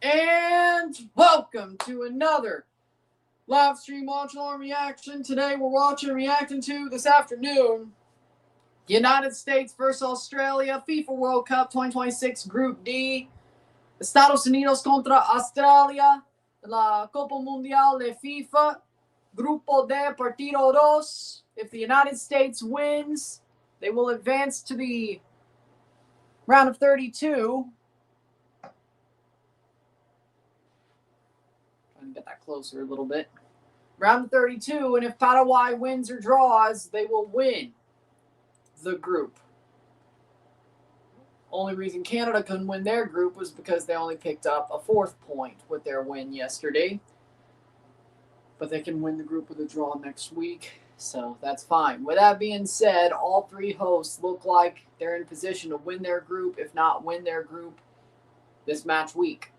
And welcome to another live stream Watchalong reaction. Today we're watching and reacting to this afternoon United States versus Australia FIFA World Cup 2026 Group D. Estados Unidos contra Australia de la Copa Mundial de FIFA. Grupo D Partido 2. If the United States wins, they will advance to the round of 32. Get that closer a little bit. Round of 32, and if Paraguay wins or draws, they will win the group. Only reason Canada couldn't win their group was because they only picked up a 4th point with their win yesterday. But they can win the group with a draw next week, so that's fine. With that being said, all 3 hosts look like they're in position to win their group, if not win their group this match week.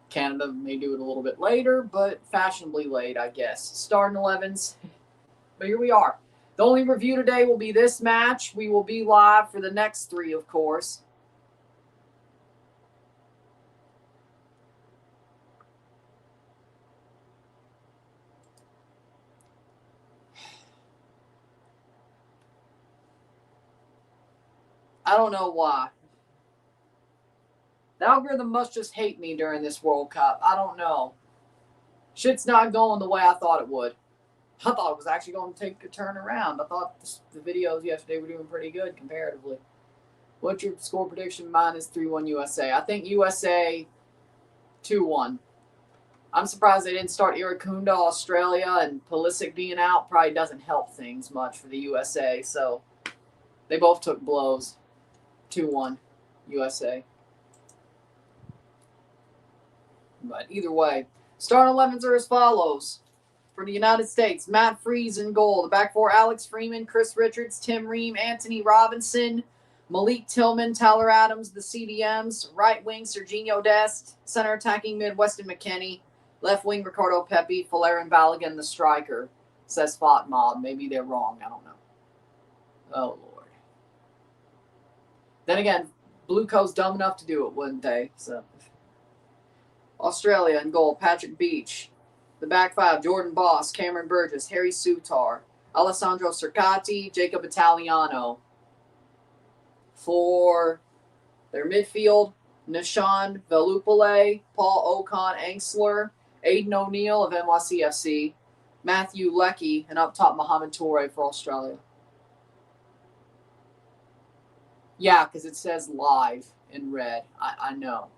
Canada may do it a little bit later, but fashionably late, I guess. Starting 11s. But here we are. The only review today will be this match. We will be live for the next 3, of course. I don't know why. The algorithm must just hate me during this World Cup. I don't know. Shit's not going the way I thought it would. I thought it was actually going to take a turn around. I thought the videos yesterday were doing pretty good comparatively. What's your score prediction? Mine is 3-1 USA. I think USA 2-1. I'm surprised they didn't start Iracunda, Australia, and Pulisic being out probably doesn't help things much for the USA. So they both took blows. 2-1 USA. But either way, starting 11s are as follows. For the United States, Matt Freese in goal. The back 4, Alex Freeman, Chris Richards, Tim Ream, Anthony Robinson, Malik Tillman, Tyler Adams, the CDMs. Right wing, Serginho Dest. Center attacking mid, Weston McKennie. Left wing, Ricardo Pepi. Valerian Balogun, the striker. Says FOTMob. Maybe they're wrong. I don't know. Oh, Lord. Then again, Blue Coat's dumb enough to do it, wouldn't they? So, Australia in goal, Patrick Beach. The back 5, Jordan Boss, Cameron Burgess, Harry Sutar, Alessandro Cercati, Jacob Italiano. For their midfield, Nishan Velupale, Paul Ocon Angsler, Aiden O'Neill of NYCFC, Matthew Leckie, and up top, Mohamed Toure for Australia. Yeah, because it says live in red. I know.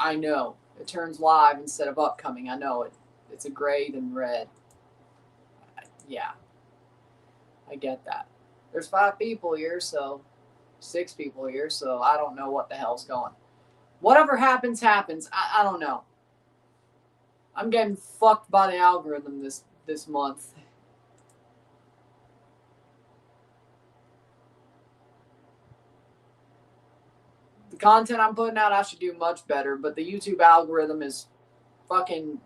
I know. It turns live instead of upcoming. I know it. It's a gray and red. Yeah. I get that. There's 5 people here, so 6 people here, so I don't know what the hell's going. Whatever happens, happens. I don't know. I'm getting fucked by the algorithm this month. The content I'm putting out, I should do much better, but the YouTube algorithm is fucking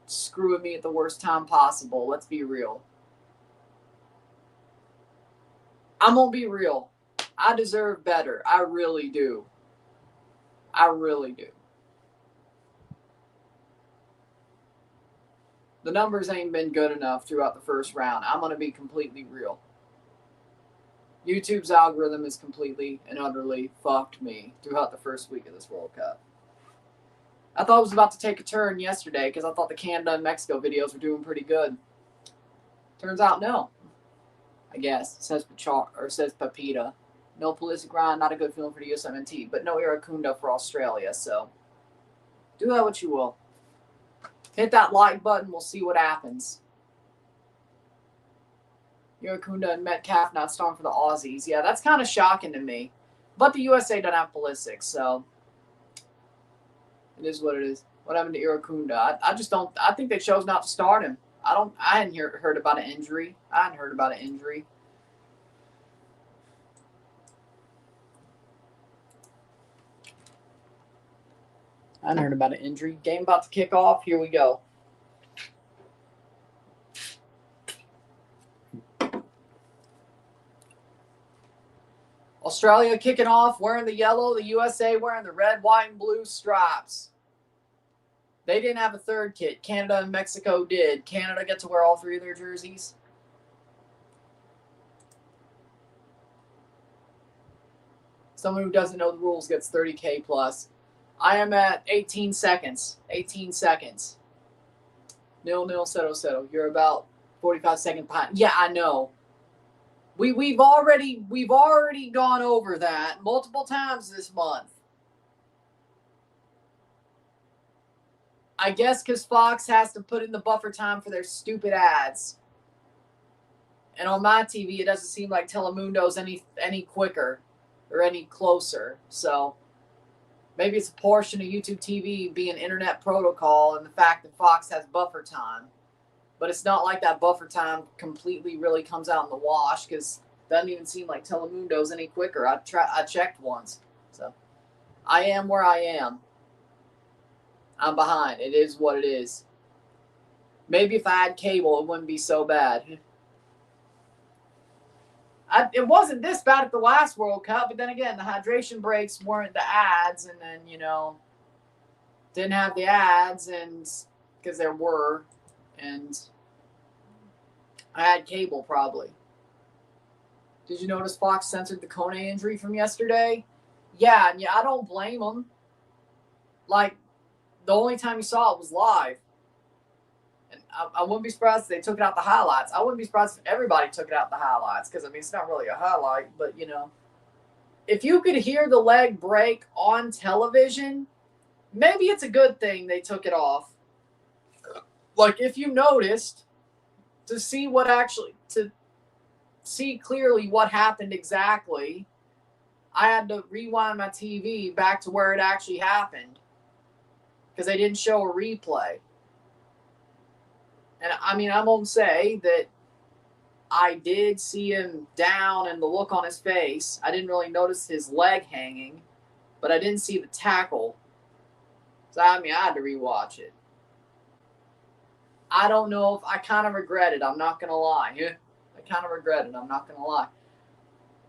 screwing me at the worst time possible. Let's be real. I'm gonna be real. I deserve better. I really do. I really do. The numbers ain't been good enough throughout the first round. I'm gonna be completely real. YouTube's algorithm has completely and utterly fucked me throughout the first week of this World Cup. I thought it was about to take a turn yesterday because I thought the Canada and Mexico videos were doing pretty good. Turns out, no. I guess. It says Pepita. No Pulisic Ryan, not a good feeling for the USMNT, but no Iracunda for Australia, so do that what you will. Hit that like button, we'll see what happens. Iracunda and Metcalf not starting for the Aussies. Yeah, that's kind of shocking to me. But the USA doesn't have Pulisic, so it is what it is. What happened to Iracunda? I just don't. I think they chose not to start him. I hadn't heard about an injury. I hadn't heard about an injury. Game about to kick off. Here we go. Australia kicking off wearing the yellow, the USA wearing the red, white, and blue stripes. They didn't have a third kit. Canada and Mexico did. Canada get to wear all three of their jerseys. Someone who doesn't know the rules gets 30K plus. I am at 18 seconds. 18 seconds. 0-0, settle. You're about 45 seconds behind. Yeah, I know. We've already gone over that multiple times this month. I guess because Fox has to put in the buffer time for their stupid ads. And on my TV, it doesn't seem like Telemundo's any quicker or any closer. So maybe it's a portion of YouTube TV being internet protocol and the fact that Fox has buffer time. But it's not like that buffer time completely really comes out in the wash because it doesn't even seem like Telemundo's any quicker. I checked once. So I am where I am. I'm behind. It is what it is. Maybe if I had cable, it wouldn't be so bad. It wasn't this bad at the last World Cup, but then again, the hydration breaks weren't the ads, and then, didn't have the ads, and because there were, and I had cable probably. Did you notice Fox censored the Kone injury from yesterday? Yeah, and I don't blame them. Like, the only time you saw it was live. And I wouldn't be surprised if they took it out the highlights. I wouldn't be surprised if everybody took it out the highlights because, it's not really a highlight. But, if you could hear the leg break on television, maybe it's a good thing they took it off. Like, if you noticed, to see clearly what happened exactly, I had to rewind my TV back to where it actually happened because they didn't show a replay. And I won't say that I did see him down and the look on his face. I didn't really notice his leg hanging, but I didn't see the tackle. So, I had to rewatch it. I don't know if I kind of regret it. I'm not going to lie. I kind of regret it. I'm not going to lie.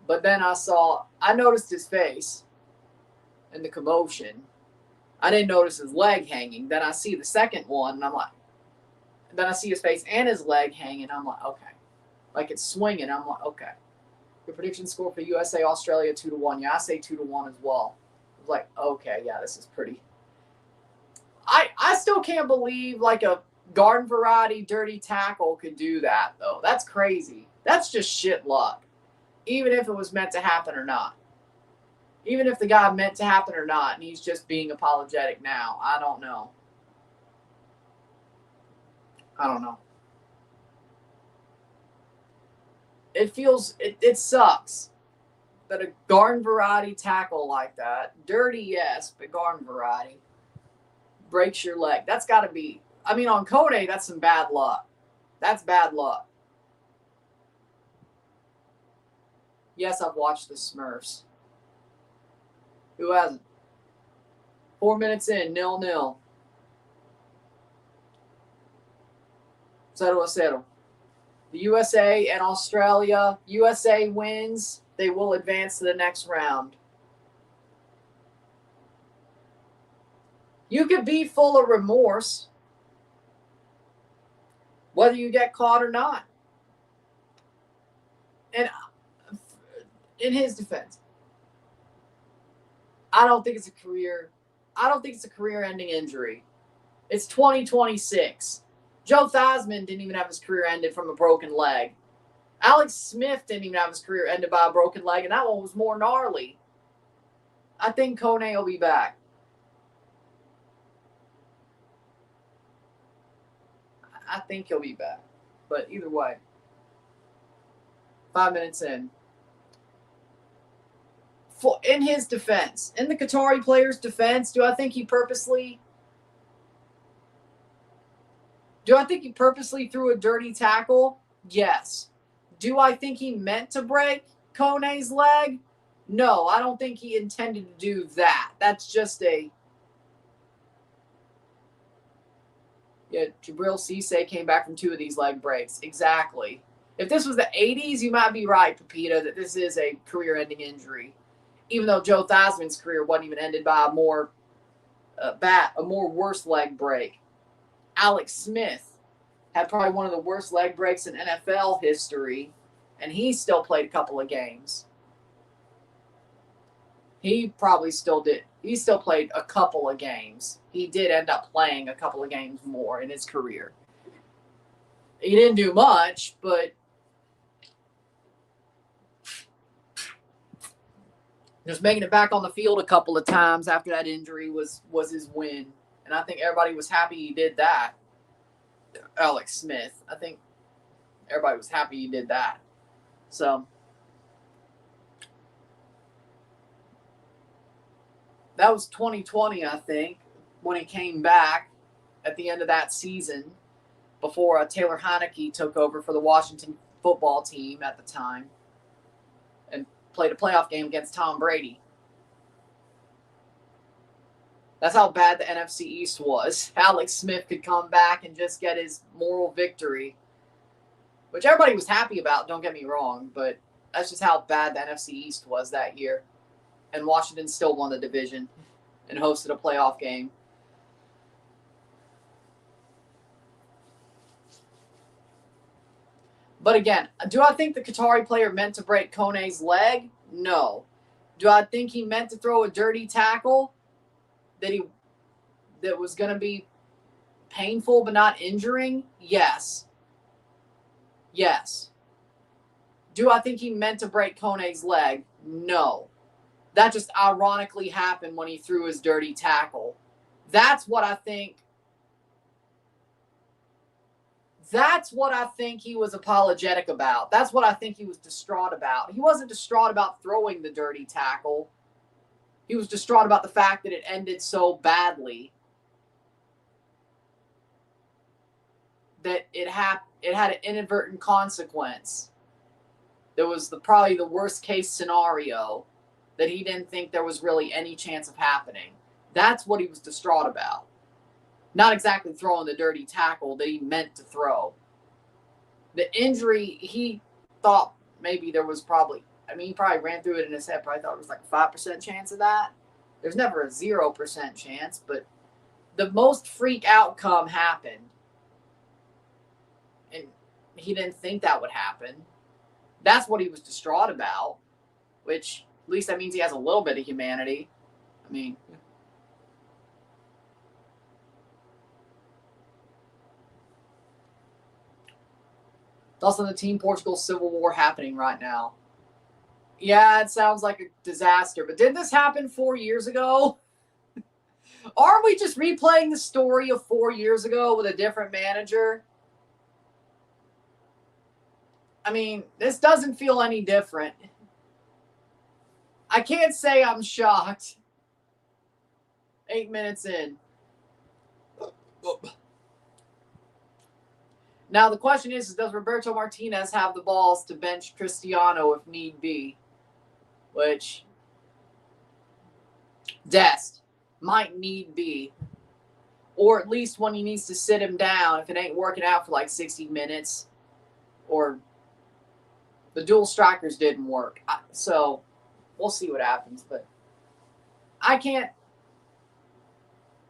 But then I noticed his face and the commotion. I didn't notice his leg hanging. Then I see the second one, and I'm like, then I see his face and his leg hanging. I'm like, okay. Like it's swinging. I'm like, okay. The prediction score for USA, Australia, 2-1. Yeah, I say 2-1 as well. I was like, okay, yeah, this is pretty. I still can't believe like a garden variety dirty tackle could do that, though. That's crazy. That's just shit luck. Even if it was meant to happen or not. Even if the guy meant to happen or not, and he's just being apologetic now. I don't know. It sucks that a garden variety tackle like that, dirty, yes, but garden variety, breaks your leg. That's got to be, on Kone, that's some bad luck. That's bad luck. Yes, I've watched the Smurfs. Who hasn't? 4 minutes in, 0-0. Settle. The USA and Australia. USA wins. They will advance to the next round. You could be full of remorse, whether you get caught or not. And in his defense, I don't think it's a career-ending injury. It's 2026. Joe Theismann didn't even have his career ended from a broken leg. Alex Smith didn't even have his career ended by a broken leg, and that one was more gnarly. I think Kone will be back. I think he'll be back. But either way, 5 minutes in. In his defense, in the Qatari player's defense, do I think he purposely threw a dirty tackle? Yes. Do I think he meant to break Kone's leg? No, I don't think he intended to do that. That's just Jabril Cisse came back from 2 of these leg breaks. Exactly. If this was the 80s, you might be right, Pepita, that this is a career-ending injury. even though Joe Theismann's career wasn't even ended by a more worse leg break. Alex Smith had probably one of the worst leg breaks in NFL history, and he still played a couple of games. He probably still did. He still played a couple of games. He did end up playing a couple of games more in his career. He didn't do much, but just making it back on the field a couple of times after that injury was his win. And I think everybody was happy he did that. Alex Smith. I think everybody was happy he did that. So that was 2020, I think, when he came back at the end of that season before Taylor Heineke took over for the Washington football team at the time and played a playoff game against Tom Brady. That's how bad the NFC East was. Alex Smith could come back and just get his moral victory, which everybody was happy about, don't get me wrong, but that's just how bad the NFC East was that year. And Washington still won the division and hosted a playoff game. But again, do I think the Qatari player meant to break Kone's leg? No. Do I think he meant to throw a dirty tackle that was going to be painful but not injuring? Yes. Yes. Do I think he meant to break Kone's leg? No. That just ironically happened when he threw his dirty tackle. That's what I think. That's what I think he was apologetic about. That's what I think he was distraught about. He wasn't distraught about throwing the dirty tackle. He was distraught about the fact that it ended so badly that it had an inadvertent consequence. There was probably the worst case scenario that he didn't think there was really any chance of happening. That's what he was distraught about. Not exactly throwing the dirty tackle that he meant to throw. The injury, he thought maybe there was probably, he probably ran through it in his head, probably thought it was like a 5% chance of that. There's never a 0% chance, but the most freak outcome happened. And he didn't think that would happen. That's what he was distraught about, which at least that means he has a little bit of humanity. It's also the Team Portugal Civil War happening right now. Yeah, it sounds like a disaster, but didn't this happen 4 years ago? Aren't we just replaying the story of 4 years ago with a different manager? This doesn't feel any different. I can't say I'm shocked. 8 minutes in. Now, the question is, does Roberto Martinez have the balls to bench Cristiano if need be? Which, Dest might need be. Or at least when he needs to sit him down if it ain't working out for like 60 minutes. Or the dual strikers didn't work. So, we'll see what happens. But I can't.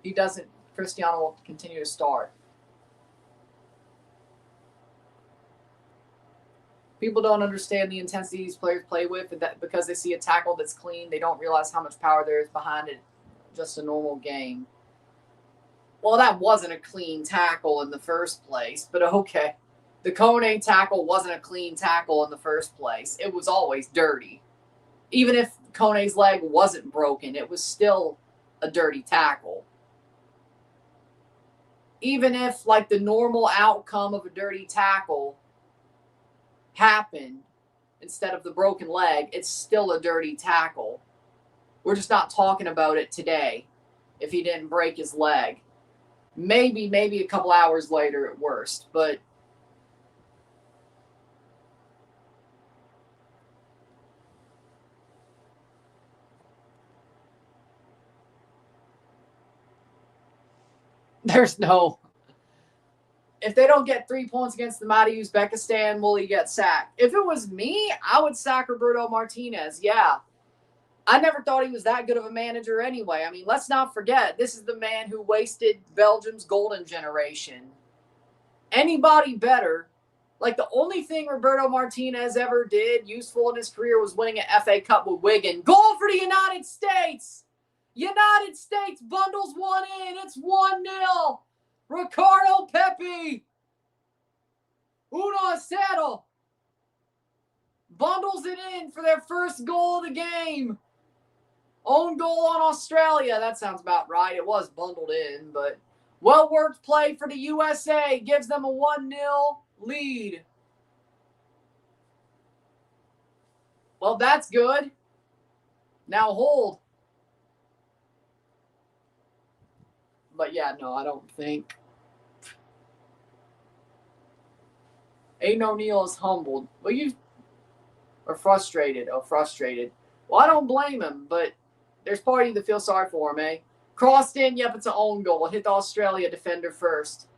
He doesn't. Cristiano will continue to start. People don't understand the intensity these players play with, and that because they see a tackle that's clean, they don't realize how much power there is behind it. Just a normal game. Well, that wasn't a clean tackle in the first place, but okay. The Kone tackle wasn't a clean tackle in the first place. It was always dirty. Even if Kone's leg wasn't broken, it was still a dirty tackle. Even if, like, the normal outcome of a dirty tackle happened instead of the broken leg, it's still a dirty tackle. We're just not talking about it today if he didn't break his leg. Maybe a couple hours later at worst, but there's no. If they don't get 3 points against the mighty Uzbekistan, will he get sacked? If it was me, I would sack Roberto Martinez. Yeah. I never thought he was that good of a manager anyway. I mean, let's not forget, this is the man who wasted Belgium's golden generation. Anybody better? Like, the only thing Roberto Martinez ever did useful in his career was winning an FA Cup with Wigan. Goal for the United States! United States bundles one in. It's 1-0. Ricardo Pepi. 1-0. Bundles it in for their first goal of the game. Own goal on Australia. That sounds about right. It was bundled in, but well-worked play for the USA. Gives them a 1-0 lead. Well, that's good. Now hold. But yeah, no, I don't think. Aiden O'Neill is humbled. Well, you are frustrated. Oh, frustrated. Well, I don't blame him, but there's part of you that feels sorry for him, eh? Crossed in, yep, it's an own goal. Hit the Australia defender first.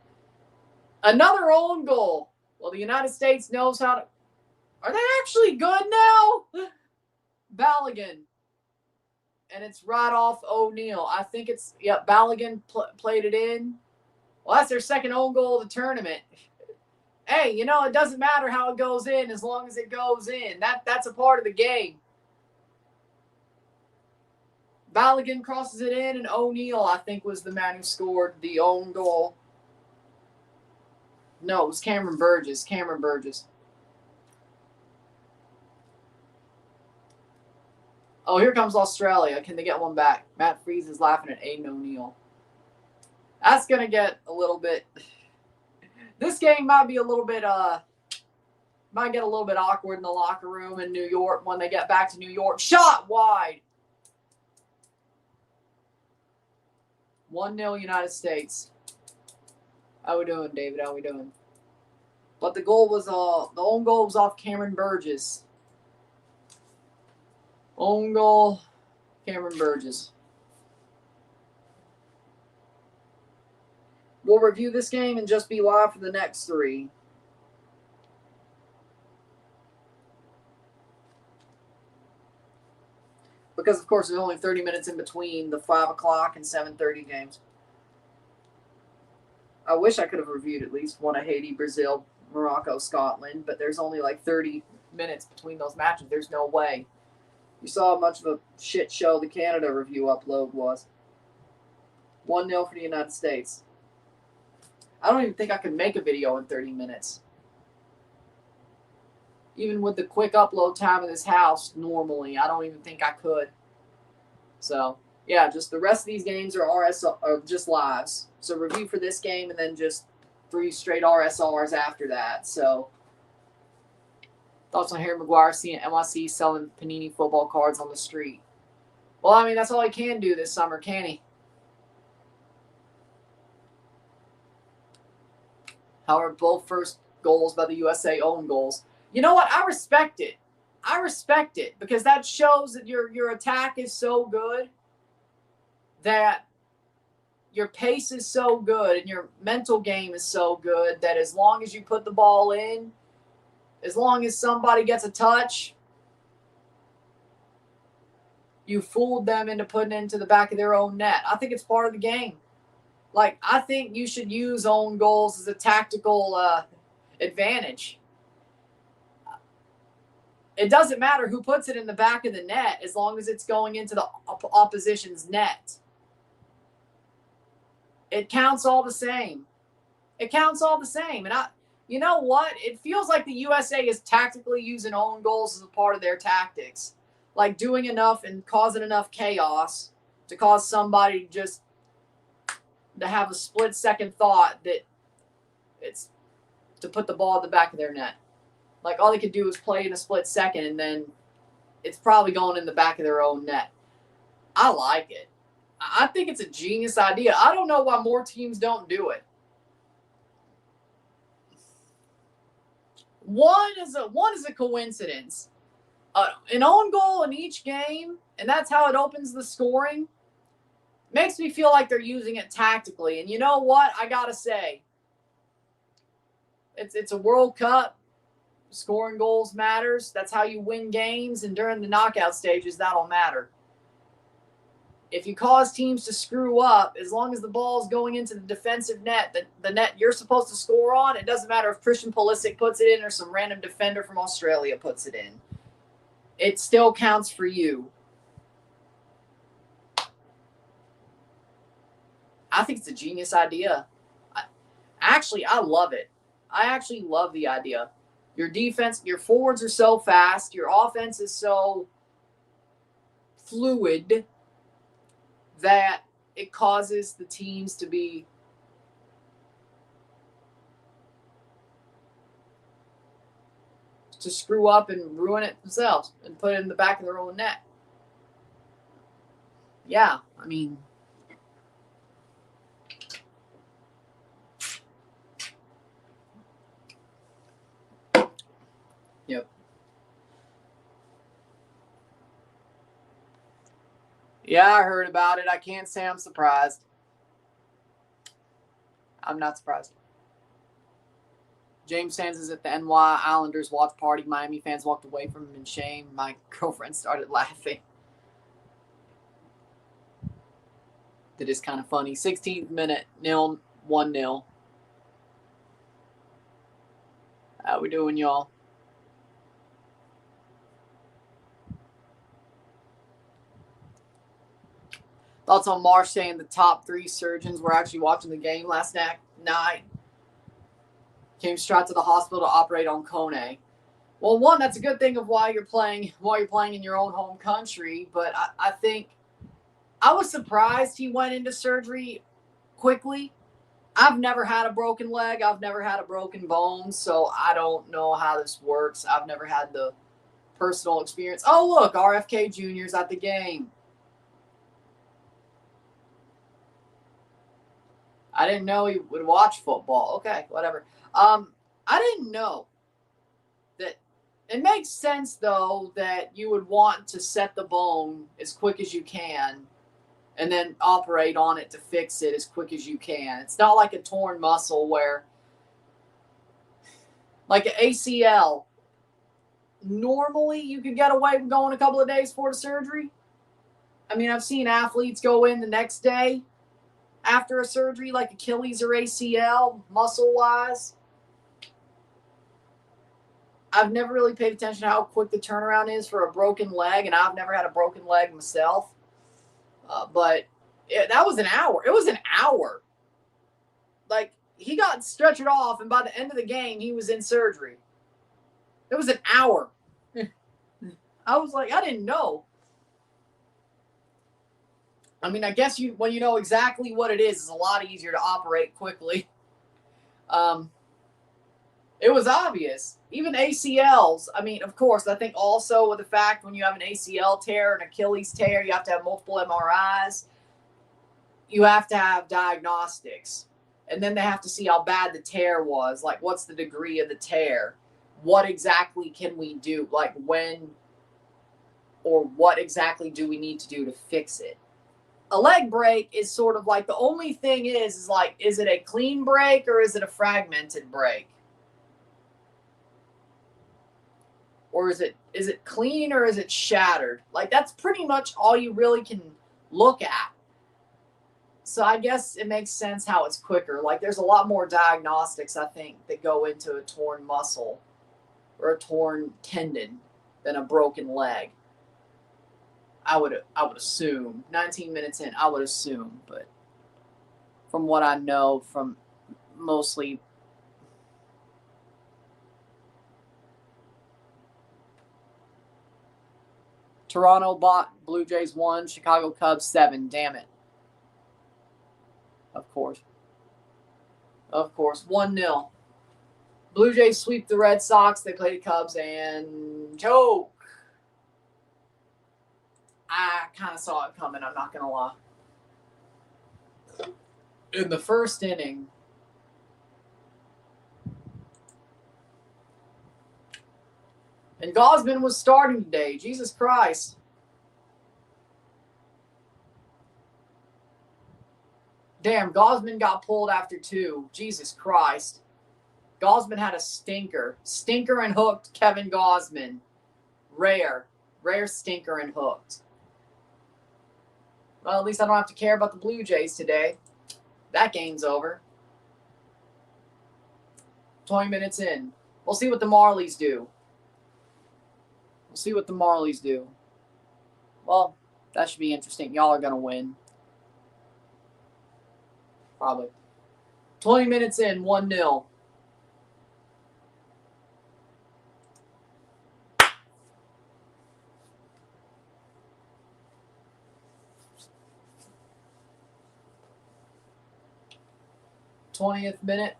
Another own goal. Well, the United States knows how to. Are they actually good now? Balogun. And it's right off O'Neill. I think it's, yep, Balogun played it in. Well, that's their second own goal of the tournament. Hey, you know, it doesn't matter how it goes in as long as it goes in. That's a part of the game. Balogun crosses it in, and O'Neill, I think, was the man who scored the own goal. No, it was Cameron Burgess. Cameron Burgess. Oh, here comes Australia. Can they get one back? Matt Freese is laughing at Aiden O'Neill. That's going to get a little bit... This game might be a little bit... might get a little bit awkward in the locker room in New York when they get back to New York. Shot wide! 1-0 United States. How we doing, David? How we doing? But the goal was... the own goal was off Cameron Burgess. Own goal, Cameron Burgess. We'll review this game and just be live for the next three. Because, of course, there's only 30 minutes in between the 5 o'clock and 7:30 games. I wish I could have reviewed at least one of Haiti, Brazil, Morocco, Scotland, but there's only like 30 minutes between those matches. There's no way. You saw how much of a shit show the Canada review upload was. 1-0 for the United States. I don't even think I can make a video in 30 minutes. Even with the quick upload time of this house, normally, I don't even think I could. So, yeah, just the rest of these games are just lives. So, review for this game and then just 3 straight RSRs after that. So, thoughts on Harry Maguire seeing NYC selling Panini football cards on the street? Well, I mean, that's all he can do this summer, can he? However, both first goals by the USA own goals. You know what? I respect it. I respect it because that shows that your attack is so good, that your pace is so good and your mental game is so good that as long as you put the ball in, as long as somebody gets a touch, you fooled them into putting it into the back of their own net. I think it's part of the game. Like, I think you should use own goals as a tactical advantage. It doesn't matter who puts it in the back of the net as long as it's going into the opposition's net. It counts all the same. It counts all the same. And you know what? It feels like the USA is tactically using own goals as a part of their tactics. Like doing enough and causing enough chaos to cause somebody just to have a split-second thought that it's to put the ball in the back of their net. Like, all they could do is play in a split second, and then it's probably going in the back of their own net. I like it. I think it's a genius idea. I don't know why more teams don't do it. One is a coincidence. An own goal in each game, and that's how it opens the scoring, makes me feel like they're using it tactically. And you know what? I got to say, it's a World Cup. Scoring goals matters. That's how you win games. And during the knockout stages, that'll matter. if you cause teams to screw up, as long as the ball's going into the defensive net, the net you're supposed to score on, it doesn't matter if Christian Pulisic puts it in or some random defender from Australia puts it in. It still counts for you. I think it's a genius idea. I love it. I actually love the idea. Your defense, your forwards are so fast. Your offense is so fluid that it causes the teams to screw up and ruin it themselves and put it in the back of their own net. Yeah, I mean, yep. Yeah, I heard about it. I can't say I'm surprised. I'm not surprised. James Sands is at the NY Islanders watch party. Miami fans walked away from him in shame. My girlfriend started laughing. That is kind of funny. 16th minute, 1-0. How we doing, y'all? Thoughts on Marsh saying the top 3 surgeons were actually watching the game last night. Came straight to the hospital to operate on Kone. Well, one, that's a good thing of why you're playing in your own home country. But I think I was surprised he went into surgery quickly. I've never had a broken leg. I've never had a broken bone. So I don't know how this works. I've never had the personal experience. Oh, look, RFK Jr.'s at the game. I didn't know he would watch football. Okay, whatever. I didn't know that. It makes sense, though, that you would want to set the bone as quick as you can and then operate on it to fix it as quick as you can. It's not like a torn muscle where, like an ACL, normally you could get away with going a couple of days before the surgery. I mean, I've seen athletes go in the next day after a surgery, like Achilles or ACL, muscle-wise. I've never really paid attention to how quick the turnaround is for a broken leg, and I've never had a broken leg myself. But that was an hour. It was an hour. Like, he got stretchered off, and by the end of the game, he was in surgery. It was an hour. I was like, I didn't know. I mean, I guess when you know exactly what it is, it's a lot easier to operate quickly. It was obvious. Even ACLs, I mean, of course, I think also with the fact when you have an ACL tear, an Achilles tear, you have to have multiple MRIs. You have to have diagnostics. And then they have to see how bad the tear was. Like, what's the degree of the tear? What exactly can we do? Like, when or what exactly do we need to do to fix it? A leg break is sort of like the only thing is like, is it a clean break or is it a fragmented break? Or is it clean or is it shattered? Like, that's pretty much all you really can look at. So I guess it makes sense how it's quicker. Like, there's a lot more diagnostics, I think, that go into a torn muscle or a torn tendon than a broken leg. I would assume. 19 minutes in, I would assume. But from what I know from mostly Toronto Blue Jays 1, Chicago Cubs 7. Damn it. Of course. 1-0. Blue Jays sweep the Red Sox. They play the Cubs and choke. I kind of saw it coming, I'm not going to lie. In the first inning, and Gausman was starting today. Jesus Christ. Damn, Gausman got pulled after 2. Jesus Christ. Gausman had a stinker. Stinker and hooked Kevin Gausman. Rare stinker and hooked. Well, at least I don't have to care about the Blue Jays today. That game's over. 20 minutes in. We'll see what the Marlies do. Well, that should be interesting. Y'all are going to win. Probably. 20 minutes in, 1-0. th minute,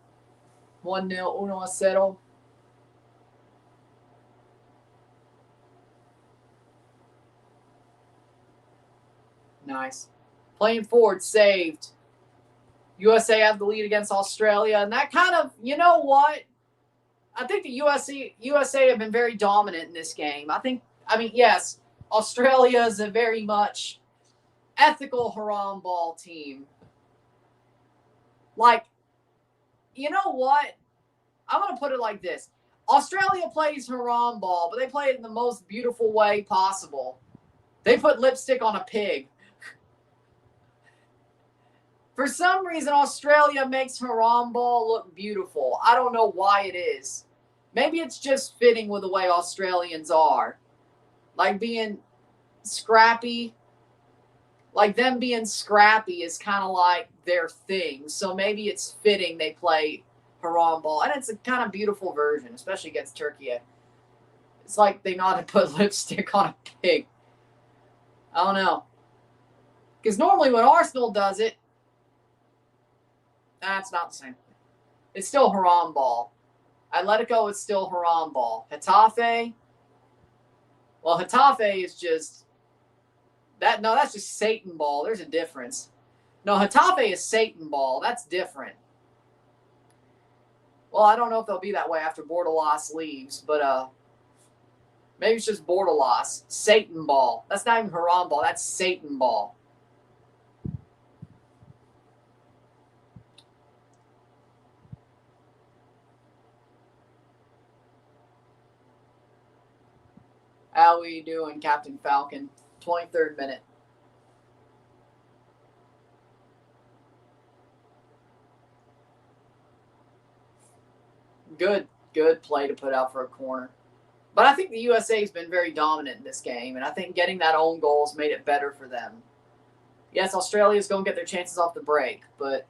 1-0, 1-0. Nice. Playing forward, saved. USA have the lead against Australia, and that kind of, you know what? I think the USA have been very dominant in this game. Yes, Australia is a very much ethical haram ball team. Like, you know what? I'm going to put it like this. Australia plays haram ball, but they play it in the most beautiful way possible. They put lipstick on a pig. For some reason, Australia makes haram ball look beautiful. I don't know why it is. Maybe it's just fitting with the way Australians are. Like being scrappy. Like them being scrappy is kind of like their thing. So maybe it's fitting they play haram ball. And it's a kind of beautiful version, especially against Turkey. It's like they know how to put lipstick on a pig. I don't know. Because normally when Arsenal does it, that's not the same. It's still haram ball. Atletico is still haram ball. Getafe, well, Getafe is just that. No, that's just Satan ball. There's a difference. No, Getafe is Satan ball. That's different. Well, I don't know if they'll be that way after Bordalas leaves, but maybe it's just Bordalas. Satan ball. That's not even haram ball. That's Satan ball. How are you doing, Captain Falcon? 23rd minute. Good play to put out for a corner. But I think the USA has been very dominant in this game, and I think getting that own goal has made it better for them. Yes, Australia's going to get their chances off the break, but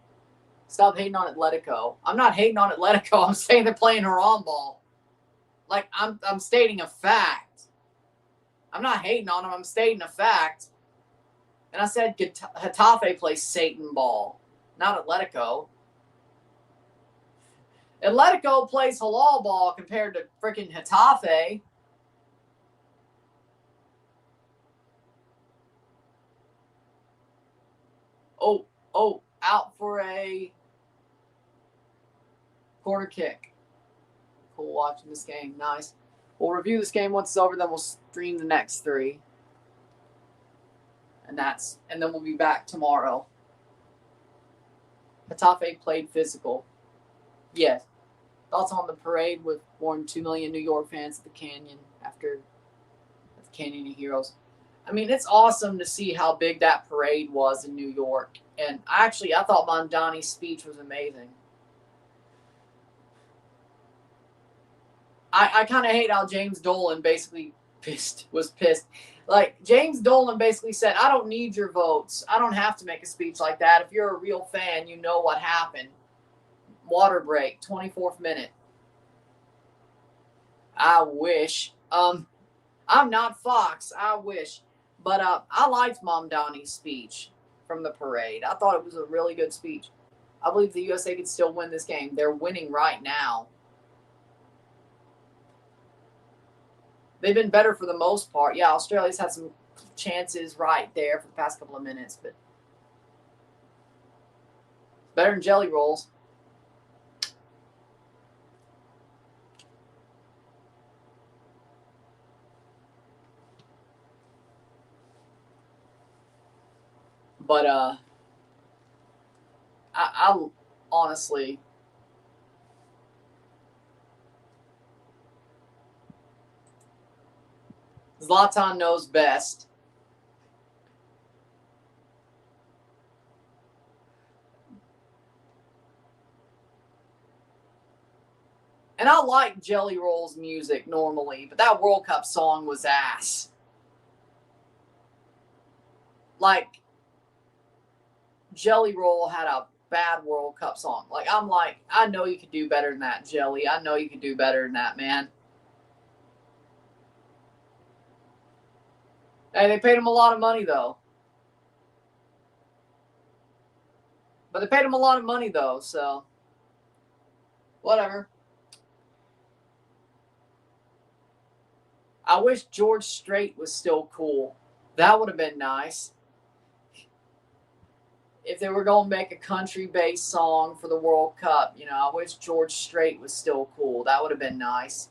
stop hating on Atletico. I'm not hating on Atletico. I'm saying they're playing haram ball. Like, I'm stating a fact. I'm not hating on them. I'm stating a fact. And I said Getafe plays Satan ball, not Atletico. Atletico plays halal ball compared to freaking Getafe. Oh, out for a corner kick. Cool watching this game. Nice. We'll review this game once it's over, then we'll stream the next three. And then we'll be back tomorrow. Getafe played physical. Yes. Thoughts on the parade with more than 2 million New York fans at the Canyon after the Canyon of Heroes. I mean, it's awesome to see how big that parade was in New York. And I thought Mondani's speech was amazing. I kind of hate how James Dolan basically was pissed. Like, James Dolan basically said, I don't need your votes. I don't have to make a speech like that. If you're a real fan, you know what happened. Water break, 24th minute. I wish. I'm not Fox. I wish. But I liked Mondani's speech from the parade. I thought it was a really good speech. I believe the USA could still win this game. They're winning right now. They've been better for the most part. Yeah, Australia's had some chances right there for the past couple of minutes, but better than jelly rolls. But I honestly, Zlatan knows best. And I like Jelly Roll's music normally, but that World Cup song was ass. Like, Jelly Roll had a bad World Cup song. Like, I'm like, I know you could do better than that, Jelly. I know you could do better than that, man. Hey, they paid him a lot of money, though. But they paid him a lot of money, though, so whatever. I wish George Strait was still cool. That would have been nice. If they were going to make a country-based song for the World Cup, you know, I wish George Strait was still cool. That would have been nice.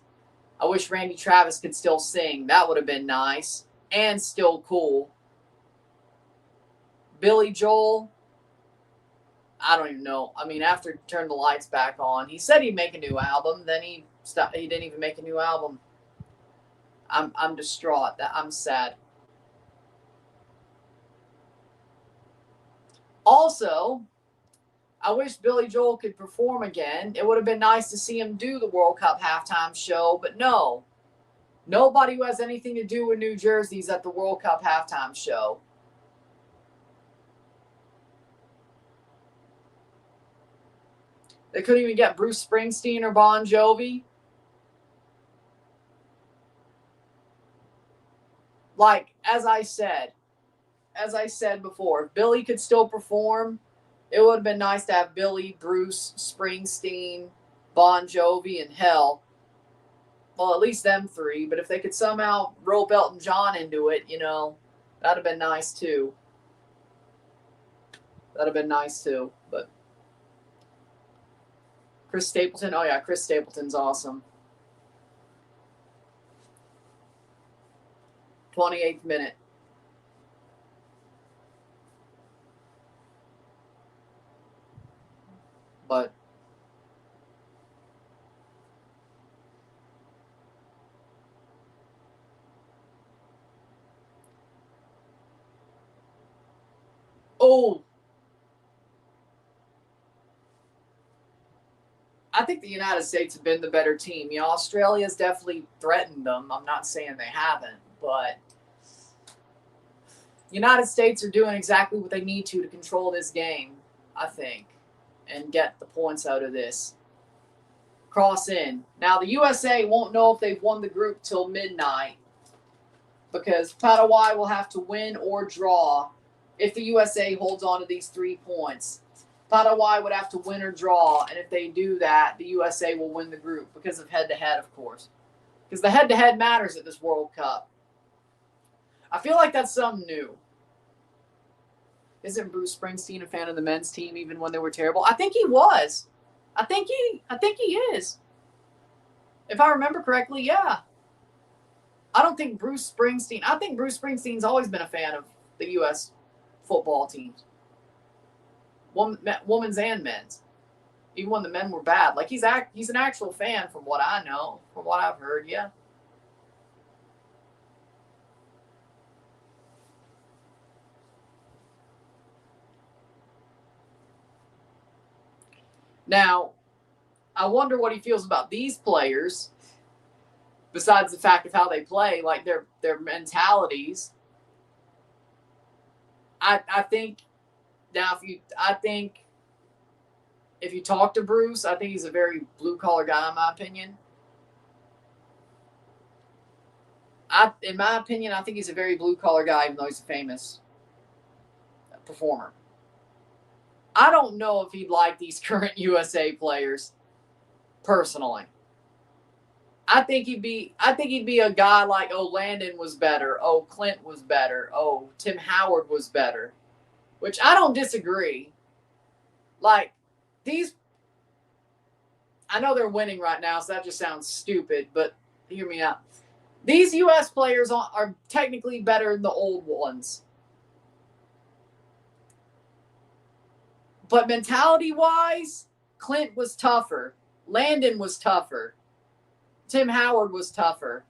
I wish Randy Travis could still sing. That would have been nice and still cool. Billy Joel, I don't even know. I mean, after Turn the Lights Back On, he said he'd make a new album. Then he stopped. He didn't even make a new album. I'm distraught. I'm sad. Also, I wish Billy Joel could perform again. It would have been nice to see him do the World Cup halftime show, but no. Nobody who has anything to do with New Jersey's at the World Cup halftime show. They couldn't even get Bruce Springsteen or Bon Jovi. Like, as I said before, if Billy could still perform, it would have been nice to have Billy, Bruce, Springsteen, Bon Jovi, and hell, well, at least them three. But if they could somehow rope Elton John into it, you know, that'd have been nice too. But Chris Stapleton, oh yeah, Chris Stapleton's awesome. 28th minute. But I think the United States have been the better team. You know, Australia's definitely threatened them. I'm not saying they haven't, but the United States are doing exactly what they need to control this game, I think, and get the points out of this. Cross in. Now, the USA won't know if they've won the group till midnight because Paraguay will have to win or draw if the USA holds on to these 3 points. Paraguay would have to win or draw, and if they do that, the USA will win the group because of head-to-head, of course. Because the head-to-head matters at this World Cup. I feel like that's something new. Isn't Bruce Springsteen a fan of the men's team even when they were terrible? I think he was. I think he is. If I remember correctly, yeah. I think Bruce Springsteen's always been a fan of the U.S. football teams. Women's and men's. Even when the men were bad. Like, he's an actual fan from what I know, from what I've heard, yeah. Now, I wonder what he feels about these players, besides the fact of how they play, like their mentalities. I think if you talk to Bruce, I think he's a very blue collar guy, in my opinion. In my opinion, I think he's a very blue collar guy, even though he's a famous performer. I don't know if he'd like these current USA players, personally. I think he'd be a guy like, oh, Landon was better, oh, Clint was better, oh, Tim Howard was better, which I don't disagree. Like, I know they're winning right now, so that just sounds stupid, but hear me out. These U.S. players are technically better than the old ones. But mentality-wise, Clint was tougher. Landon was tougher. Tim Howard was tougher.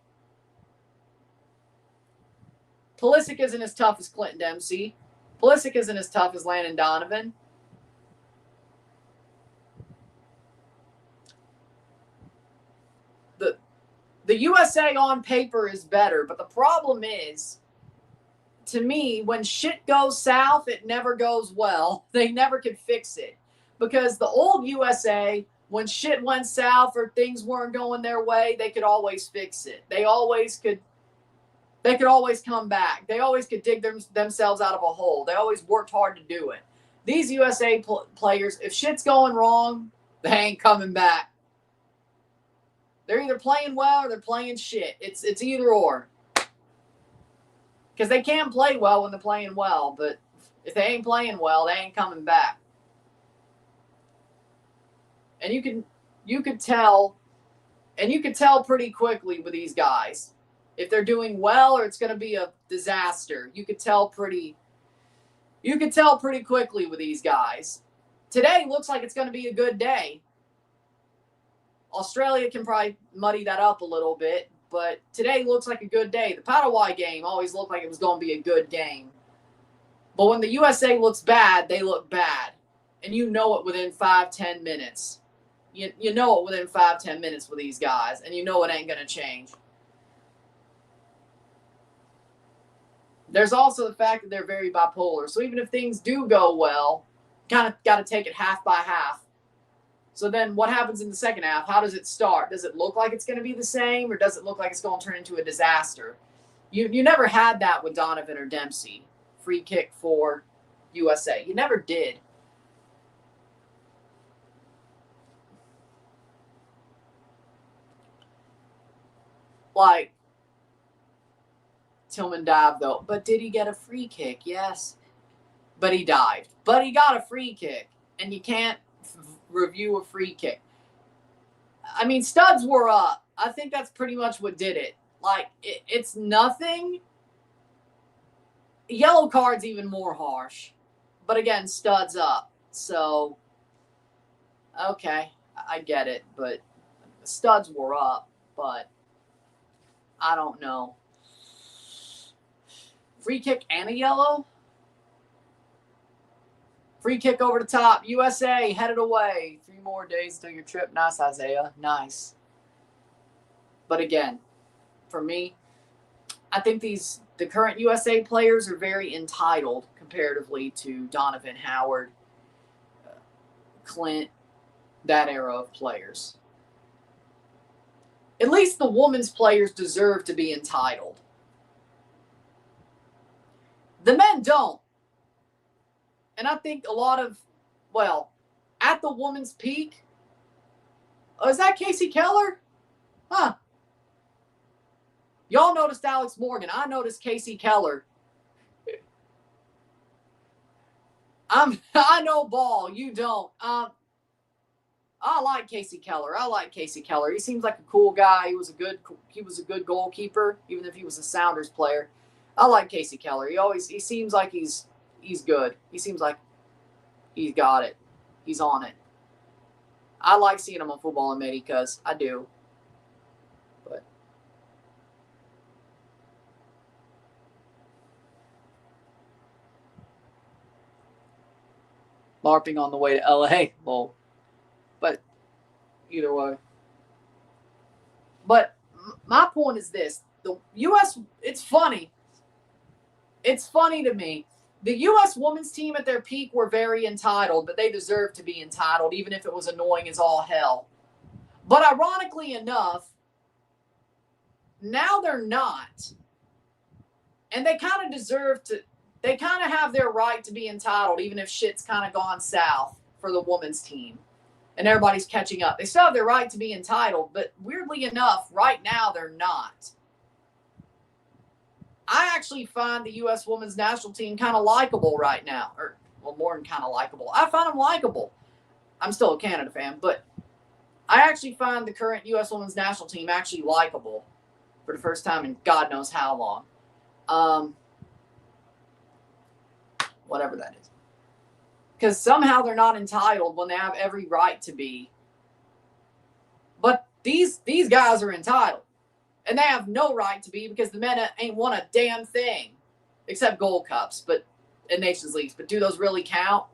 Pulisic isn't as tough as Clint Dempsey. Pulisic isn't as tough as Landon Donovan. the USA on paper is better, but the problem is, to me, when shit goes south, it never goes well. They never could fix it. Because the old USA, when shit went south or things weren't going their way, they could always fix it. They could always come back. They always could dig themselves out of a hole. They always worked hard to do it. These USA players, if shit's going wrong, they ain't coming back. They're either playing well or they're playing shit. It's either or. Because they can play well when they're playing well, but if they ain't playing well, they ain't coming back. And you could tell pretty quickly with these guys if they're doing well or it's going to be a disaster. You could tell pretty quickly with these guys. Today looks like it's going to be a good day. Australia can probably muddy that up a little bit, but today looks like a good day. The Paraguay game always looked like it was going to be a good game. But when the USA looks bad, they look bad. And you know it within 5-10 minutes. You know it within 5-10 minutes with these guys, and you know it ain't going to change. There's also the fact that they're very bipolar. So even if things do go well, kind of got to take it half by half. So then what happens in the second half? How does it start? Does it look like it's going to be the same, or does it look like it's going to turn into a disaster? You never had that with Donovan or Dempsey. Free kick for USA. You never did. Like, Tillman dived, though. But did he get a free kick? Yes. But he dived. But he got a free kick. And you can't review a free kick. I mean, studs were up. I think that's pretty much what did it. Like, it's nothing. Yellow card's even more harsh. But again, studs up. So, okay, I get it. But studs were up. But I don't know. Free kick and a yellow? Free kick over the top. USA headed away. 3 more days till your trip. Nice, Isaiah. Nice. But again, for me, I think the current USA players are very entitled comparatively to Donovan, Howard, Clint, that era of players. At least the women's players deserve to be entitled. The men don't. And I think a lot of, at the woman's peak, is that Casey Keller? Huh. Y'all noticed Alex Morgan. I noticed Casey Keller. I know ball. You don't. I like Casey Keller. He seems like a cool guy. He was a good goalkeeper, even if he was a Sounders player. I like Casey Keller. He seems like he's good. He seems like he's got it. He's on it. I like seeing him on Football and Midi because I do. But LARPing on the way to LA. Well, but either way. But my point is this. The U.S., it's funny. It's funny to me. The U.S. women's team at their peak were very entitled, but they deserved to be entitled, even if it was annoying as all hell. But ironically enough, now they're not. And they kind of deserve to, they kind of have their right to be entitled, even if shit's kind of gone south for the women's team. And everybody's catching up. They still have their right to be entitled, but weirdly enough, right now they're not. I actually find the U.S. women's national team kind of likable right now. Or, well, more than kind of likable. I find them likable. I'm still a Canada fan, but I actually find the current U.S. women's national team actually likable for the first time in God knows how long. Whatever that is. Because somehow they're not entitled when they have every right to be. But these guys are entitled. And they have no right to be because the men ain't won a damn thing. Except Gold Cups and Nations Leagues. But do those really count?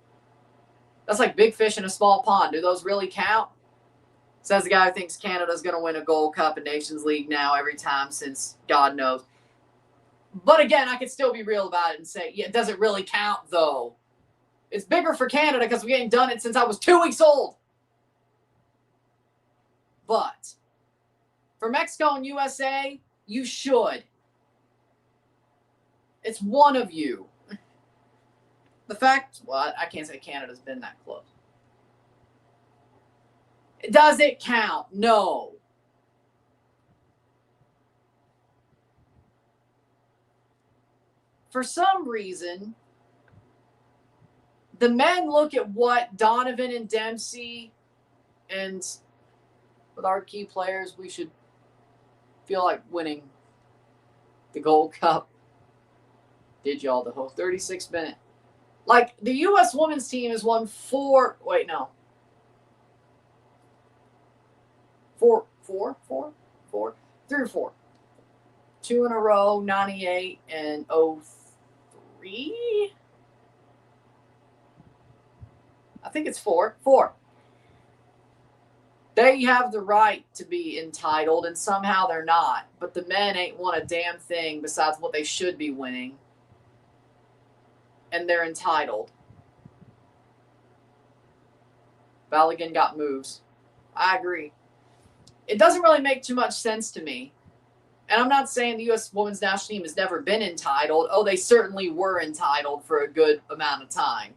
That's like big fish in a small pond. Do those really count? Says the guy who thinks Canada's going to win a Gold Cup and Nations League now every time since God knows. But again, I could still be real about it and say, yeah, it doesn't really count, though. It's bigger for Canada because we ain't done it since I was 2 weeks old. But for Mexico and USA, you should. It's one of you. The fact, well, I can't say Canada's been that close. Does it count? No. For some reason, the men look at what Donovan and Dempsey and with our key players, we should feel like winning the Gold Cup. Did y'all the whole 36 minute? Like, the U.S. women's team has won 4 or 4. 2 in a row, 98 and 03. I think it's 4. They have the right to be entitled, and somehow they're not. But the men ain't won a damn thing besides what they should be winning. And they're entitled. Balogun got moves. I agree. It doesn't really make too much sense to me. And I'm not saying the U.S. women's national team has never been entitled. Oh, they certainly were entitled for a good amount of time.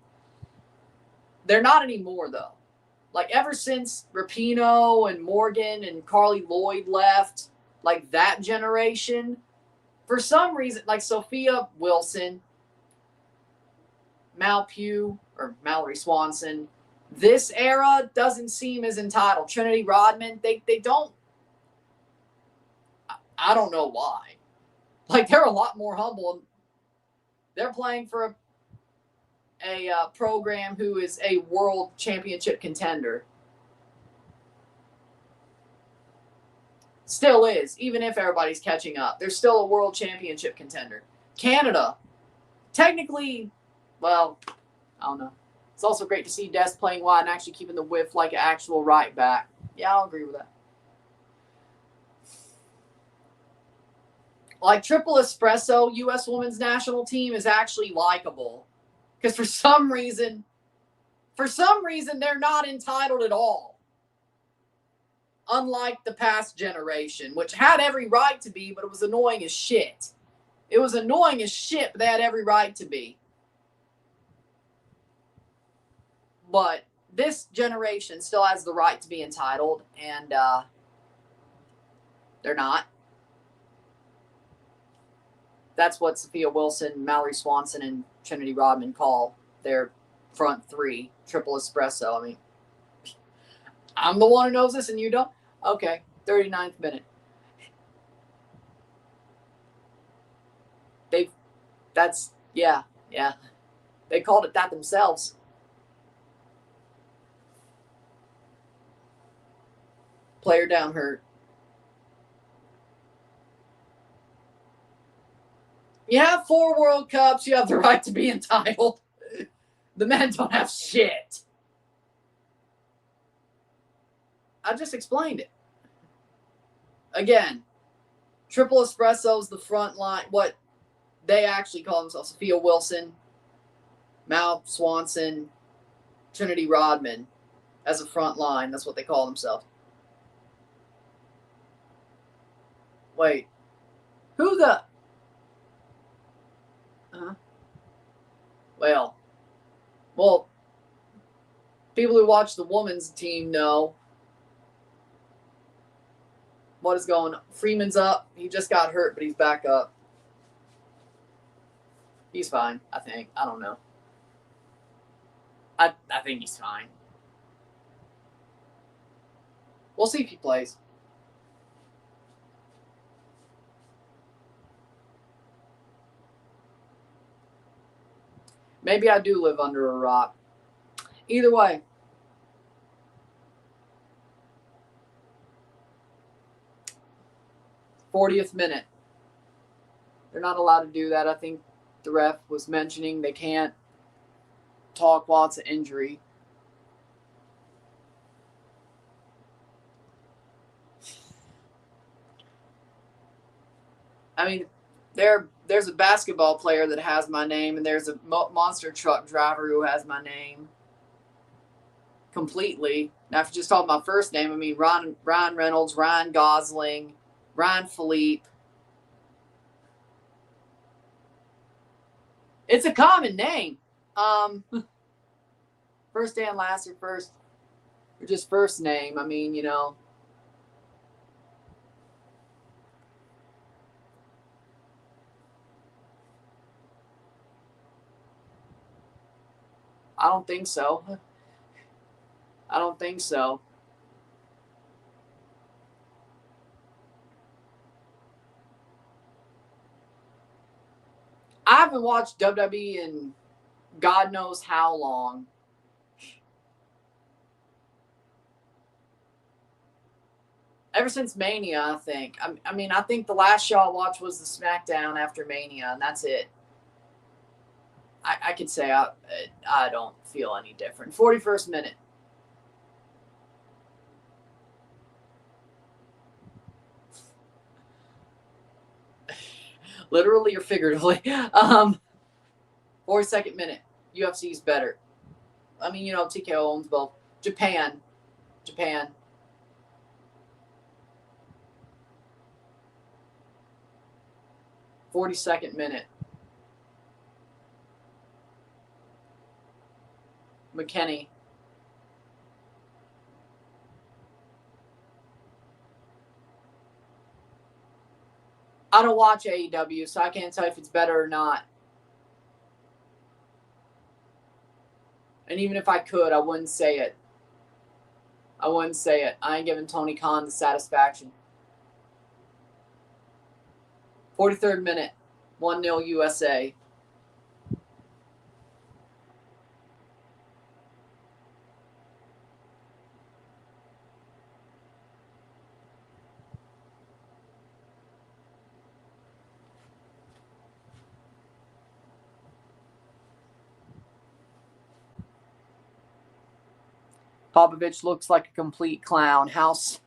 They're not anymore, though. Like, ever since Rapinoe and Morgan and Carly Lloyd left, like that generation, for some reason, like Sophia Wilson, Mal Pugh, or Mallory Swanson, this era doesn't seem as entitled. Trinity Rodman, they don't. I don't know why. Like, they're a lot more humble. They're playing for a program who is a world championship contender. Still is, even if everybody's catching up. They're still a world championship contender. Canada, technically, well, I don't know. It's also great to see Des playing wide and actually keeping the whiff like an actual right back. Yeah, I'll agree with that. Like, Triple Espresso, U.S. women's national team is actually likable. Because for some reason, they're not entitled at all. Unlike the past generation, which had every right to be, but it was annoying as shit. It was annoying as shit, but they had every right to be. But this generation still has the right to be entitled, and they're not. That's what Sophia Wilson, Mallory Swanson, and Trinity Rodman call their front three, Triple Espresso. I mean, I'm the one who knows this and you don't? Okay, 39th minute. Yeah. They called it that themselves. Player down hurt. You have 4 World Cups. You have the right to be entitled. The men don't have shit. I just explained it. Again, Triple Espresso's the front line. What they actually call themselves, Sophia Wilson, Mal Swanson, Trinity Rodman as a front line. That's what they call themselves. Wait. Who the... Well, people who watch the women's team know what is going on. Freeman's up. He just got hurt, but he's back up. He's fine, I think. I don't know. I think he's fine. We'll see if he plays. Maybe I do live under a rock. Either way. '40th minute. They're not allowed to do that. I think the ref was mentioning they can't talk while it's an injury. I mean, there's a basketball player that has my name, and there's a monster truck driver who has my name completely. Now, if you just talk my first name, I mean Ryan Reynolds, Ryan Gosling, Ryan Philippe. It's a common name. First and last or first, or just first name. I mean, you know. I don't think so. I don't think so. I haven't watched WWE in God knows how long. Ever since Mania, I think. I mean, I think the last show I watched was the SmackDown after Mania, and that's it. I could say I don't feel any different. 41st minute. Literally or figuratively. 42nd minute. UFC's better. I mean, you know, TKO owns both. Japan. 42nd minute. McKinney. I don't watch AEW, so I can't tell if it's better or not. And even if I could, I wouldn't say it. I ain't giving Tony Khan the satisfaction. 43rd minute. 1-0 USA. Popovich looks like a complete clown. House.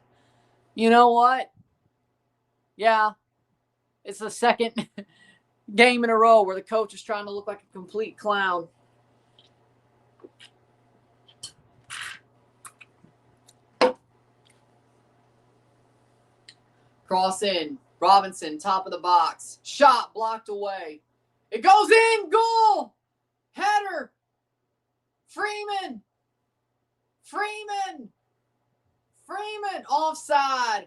You know what? Yeah. It's the second game in a row where the coach is trying to look like a complete clown. Cross in. Robinson, top of the box. Shot blocked away. It goes in. Goal. Header. Freeman. Offside.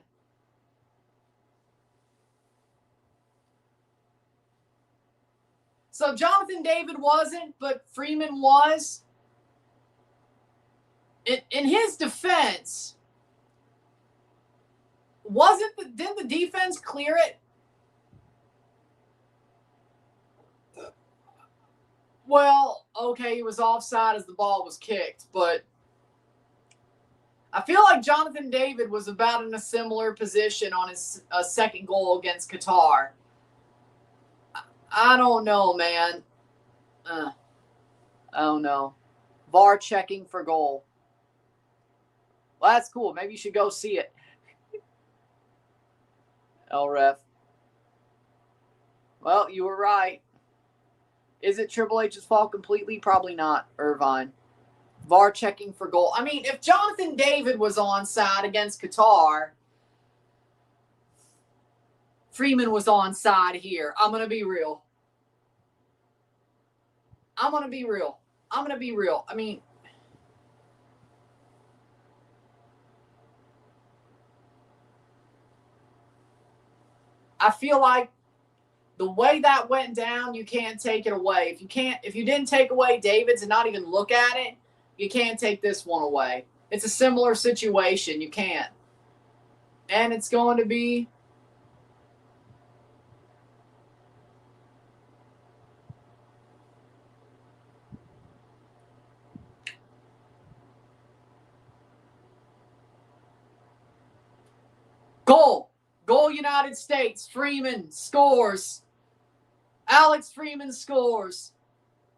So Jonathan David wasn't, but Freeman was. In his defense, didn't the defense clear it? Well, okay, he was offside as the ball was kicked, but I feel like Jonathan David was about in a similar position on his second goal against Qatar. I don't know, man. I don't know. VAR checking for goal. Well, that's cool. Maybe you should go see it. LREF. Well, you were right. Is it Triple H's fault completely? Probably not, Irvine. VAR checking for goal. I mean, if Jonathan David was onside against Qatar, Freeman was onside here. I'm going to be real. I mean, I feel like the way that went down, you can't take it away. If you didn't take away David's and not even look at it, you can't take this one away. It's a similar situation. You can't. And it's going to be goal. Goal United States. Freeman scores. Alex Freeman scores.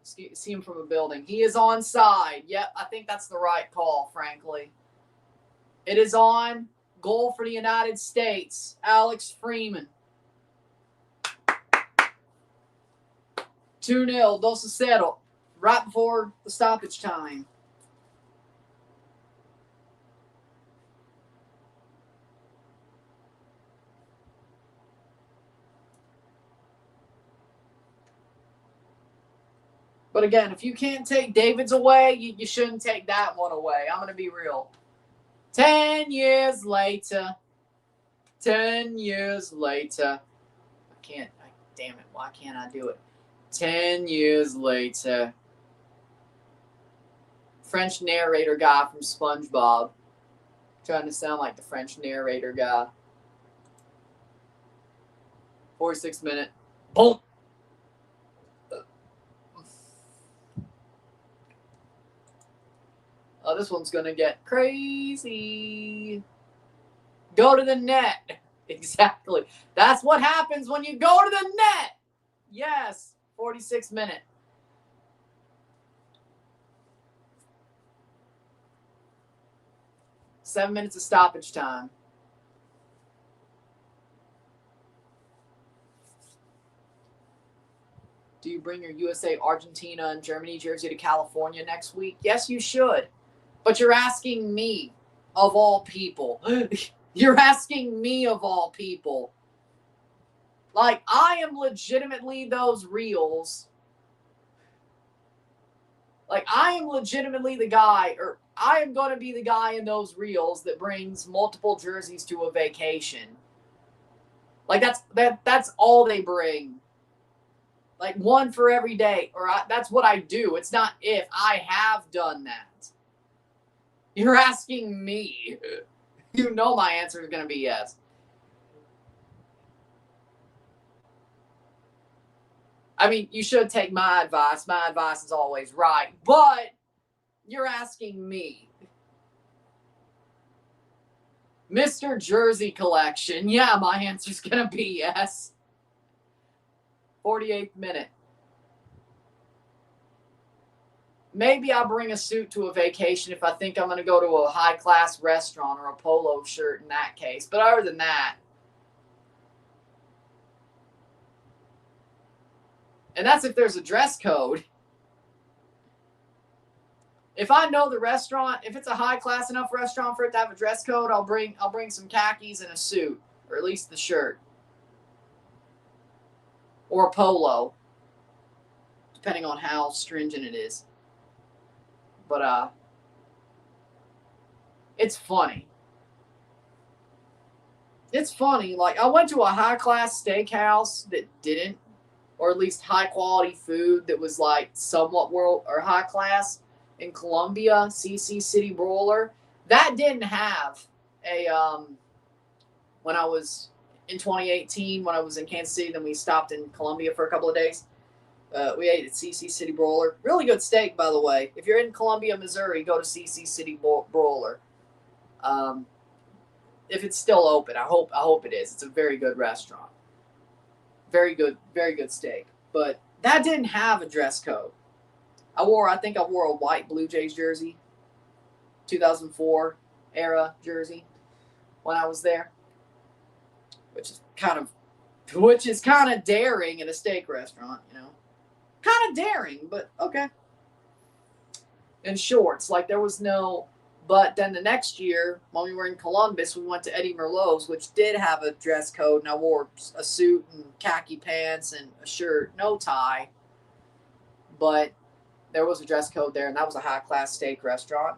See him from a building. He is onside. Yep, I think that's the right call, frankly. It is on. Goal for the United States. Alex Freeman. 2-0, 2-0, right before the stoppage time. But again, if you can't take David's away, you shouldn't take that one away. I'm going to be real. 10 years later. 10 years later. Damn it, why can't I do it? 10 years later. French narrator guy from SpongeBob. Trying to sound like the French narrator guy. 46 minute. Boom. Oh, this one's going to get crazy. Go to the net. Exactly. That's what happens when you go to the net. Yes. 46 minute. Seven minutes of stoppage time. Do you bring your USA, Argentina, and Germany jersey to California next week? Yes, you should. But you're asking me, of all people. You're asking me, of all people. Like, I am legitimately those reels. Like, I am legitimately the guy, or I am going to be the guy in those reels that brings multiple jerseys to a vacation. Like, that's all they bring. Like, one for every day. That's what I do. It's not if. I have done that. You're asking me. You know my answer is going to be yes. I mean, you should take my advice. My advice is always right. But you're asking me. Mr. Jersey Collection. Yeah, my answer's going to be yes. 48th minute. Maybe I'll bring a suit to a vacation if I think I'm going to go to a high-class restaurant or a polo shirt in that case. But other than that, and that's if there's a dress code. If I know the restaurant, if it's a high-class enough restaurant for it to have a dress code, I'll bring some khakis and a suit, or at least the shirt. Or a polo, depending on how stringent it is. But it's funny. It's funny. Like, I went to a high-class steakhouse that didn't, or at least high-quality food that was, like, somewhat world or high-class in Columbia, CC City Broiler. That didn't have a, when I was in 2018, when I was in Kansas City, then we stopped in Columbia for a couple of days. We ate at CC City Broiler. Really good steak, by the way. If you're in Columbia, Missouri, go to CC City Broiler. If it's still open, I hope it is. It's a very good restaurant. Very good steak. But that didn't have a dress code. I think I wore a white Blue Jays jersey, 2004 era jersey when I was there, which is kind of daring at a steak restaurant, you know. Kind of daring, but okay. And shorts, like there was no. But then the next year, when we were in Columbus, we went to Eddie Merlot's, which did have a dress code, and I wore a suit and khaki pants and a shirt, no tie. But there was a dress code there, and that was a high-class steak restaurant.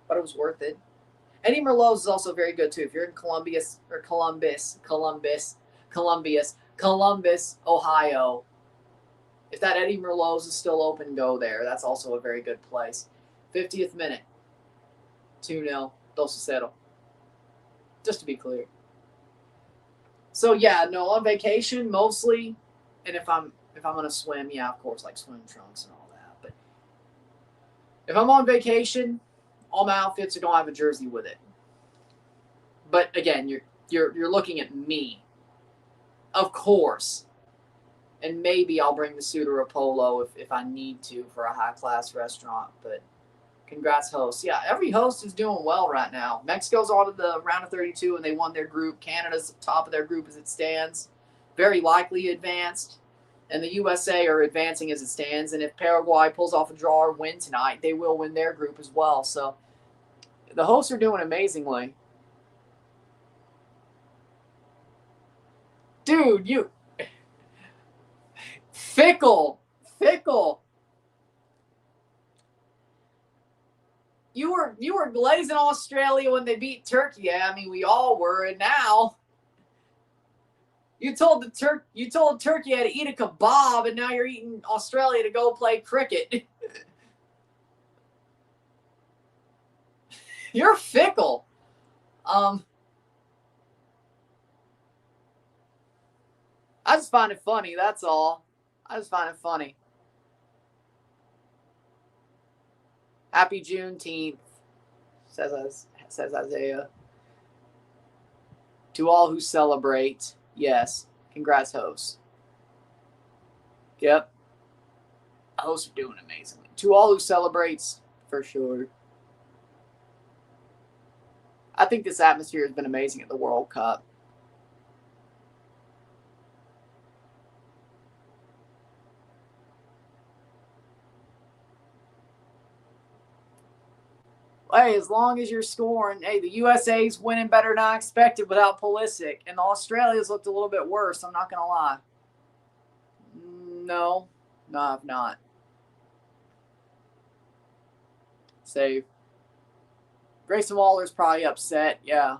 But it was worth it. Eddie Merlot's is also very good, too. If you're in Columbus, Ohio, if that Eddie Merlot's is still open, go there. That's also a very good place. 50th minute. 2-0, 2-0. Just to be clear. So yeah, no, on vacation mostly, and if I'm gonna swim, yeah, of course, like swim trunks and all that. But if I'm on vacation, all my outfits are gonna have a jersey with it. But again, you're looking at me, of course, and maybe I'll bring the suit or a polo if I need to for a high class restaurant. But congrats, hosts. Yeah, every host is doing well right now. Mexico's on to the round of 32, and they won their group. Canada's top of their group as it stands. Very likely advanced. And the USA are advancing as it stands. And if Paraguay pulls off a draw or win tonight, they will win their group as well. So the hosts are doing amazingly. Dude, you... Fickle. You were glazing Australia when they beat Turkey. I mean, we all were, and now you told Turkey how to eat a kebab, and now you're eating Australia to go play cricket. You're fickle. I just find it funny. That's all. I just find it funny. Happy Juneteenth, says Isaiah. To all who celebrate, yes. Congrats, hosts. Yep. Hosts are doing amazingly. To all who celebrates, for sure. I think this atmosphere has been amazing at the World Cup. Hey, as long as you're scoring, hey, the USA's winning better than I expected without Pulisic, and the Australia's looked a little bit worse. I'm not gonna lie. No, I've not. Save. Grayson Waller's probably upset, yeah,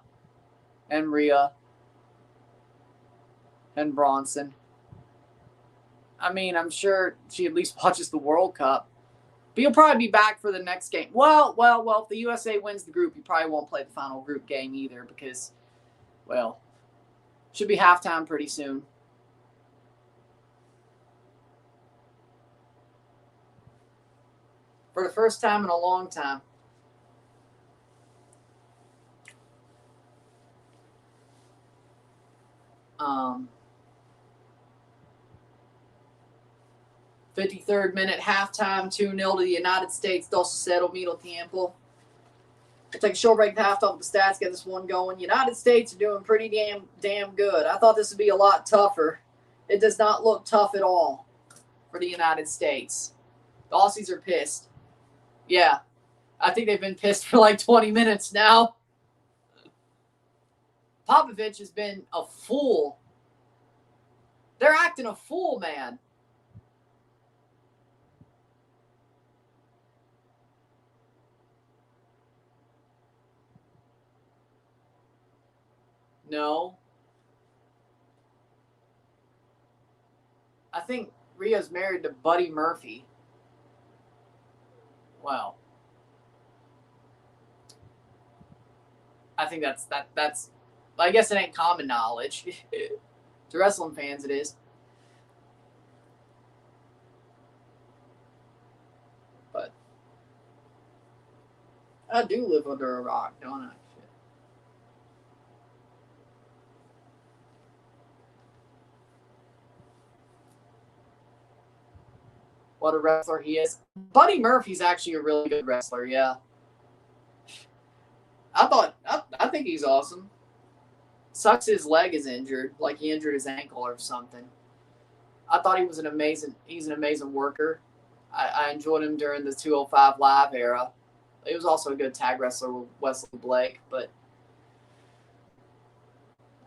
and Rhea, and Bronson. I mean, I'm sure she at least watches the World Cup. But you'll probably be back for the next game. Well, if the USA wins the group, you probably won't play the final group game either because, well, should be halftime pretty soon. For the first time in a long time. 53rd minute, halftime, 2-0 to the United States. 12-0 Middle Tiempo. We'll take a short break at halftime with the stats, get this one going. United States are doing pretty damn good. I thought this would be a lot tougher. It does not look tough at all for the United States. The Aussies are pissed. Yeah, I think they've been pissed for like 20 minutes now. Popovich has been a fool. They're acting a fool, man. No. I think Rhea's married to Buddy Murphy. Wow. I think that's I guess it ain't common knowledge. To wrestling fans, it is. But I do live under a rock, don't I? What a wrestler he is. Buddy Murphy's actually a really good wrestler, yeah. I think he's awesome. Sucks his leg is injured, like he injured his ankle or something. I thought he's an amazing worker. I enjoyed him during the 205 Live era. He was also a good tag wrestler with Wesley Blake, but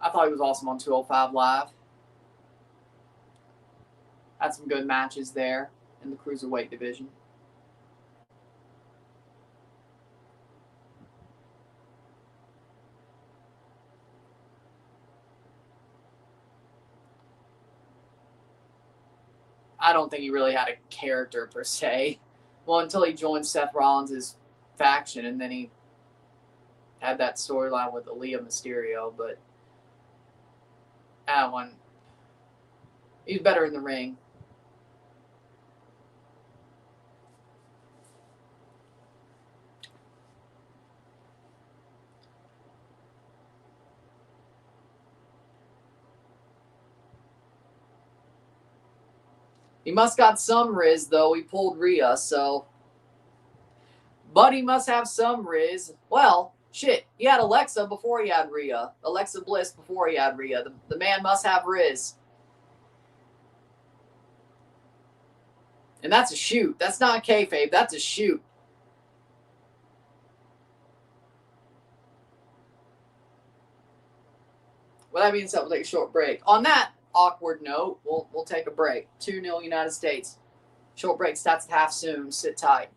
I thought he was awesome on 205 Live. Had some good matches there in the cruiserweight division. I don't think he really had a character per se. Well, until he joined Seth Rollins' faction, and then he had that storyline with Aaliyah Mysterio, but that one, he's better in the ring. He must got some Riz, though. He pulled Rhea, so. Buddy must have some Riz. Well, shit. He had Alexa before he had Rhea. Alexa Bliss before he had Rhea. The man must have Riz. And that's a shoot. That's not kayfabe. That's a shoot. Well, that being said, we'll take a short break. On that awkward note, we'll take a break. 2-0 United States. Short break stats at half soon. Sit tight.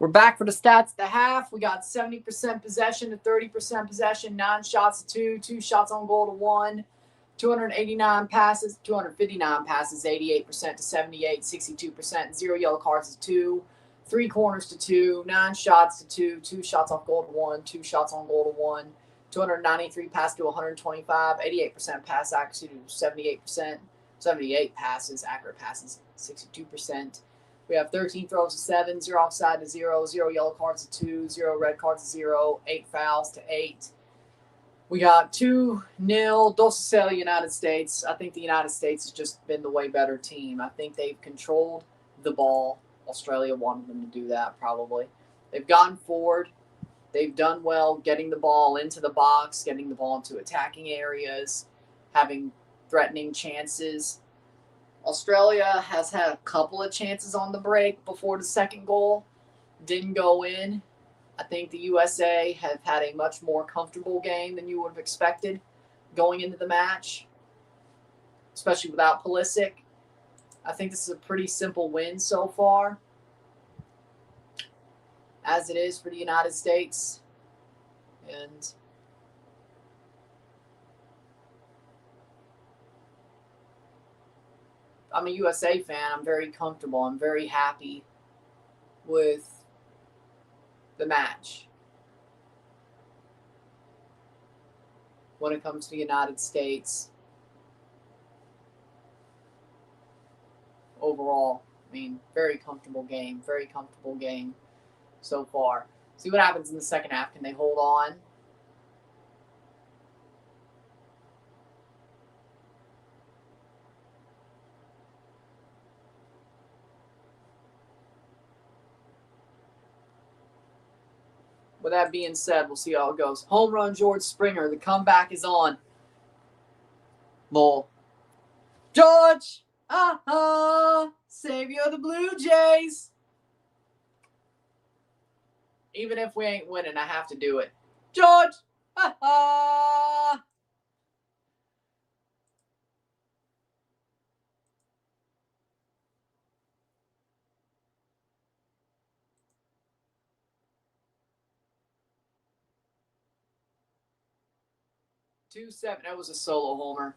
We're back for the stats at the half. We got 70% possession to 30% possession, 9 shots to 2, 2 shots on goal to 1, 289 passes, 259 passes, 88% to 78, 62%, 0 yellow cards to 2, 3 corners to 2, 9 shots to 2, 2 shots off goal to 1, 2 shots on goal to 1, 293 passes to 125, 88% pass accuracy to 78%, 78 passes, accurate passes, 62%. We have 13 throws to 7, 0 offside to 0, 0 yellow cards to 2, 0 red cards to 0, 8 fouls to 8. We got 2-0 Dulcicella United States. I think the United States has just been the way better team. I think they've controlled the ball. Australia wanted them to do that probably. They've gotten forward. They've done well getting the ball into the box, getting the ball into attacking areas, having threatening chances. Australia has had a couple of chances on the break before the second goal. Didn't go in. I think the USA have had a much more comfortable game than you would have expected going into the match, especially without Pulisic. I think this is a pretty simple win so far, as it is for the United States. And I'm a USA fan. I'm very comfortable. I'm very happy with the match. When it comes to the United States, overall, I mean, very comfortable game so far. See what happens in the second half. Can they hold on? With that being said, we'll see how it goes. Home run, George Springer. The comeback is on. Lowell. George! Savior of the Blue Jays. Even if we ain't winning, I have to do it. George! 2-7. That was a solo homer.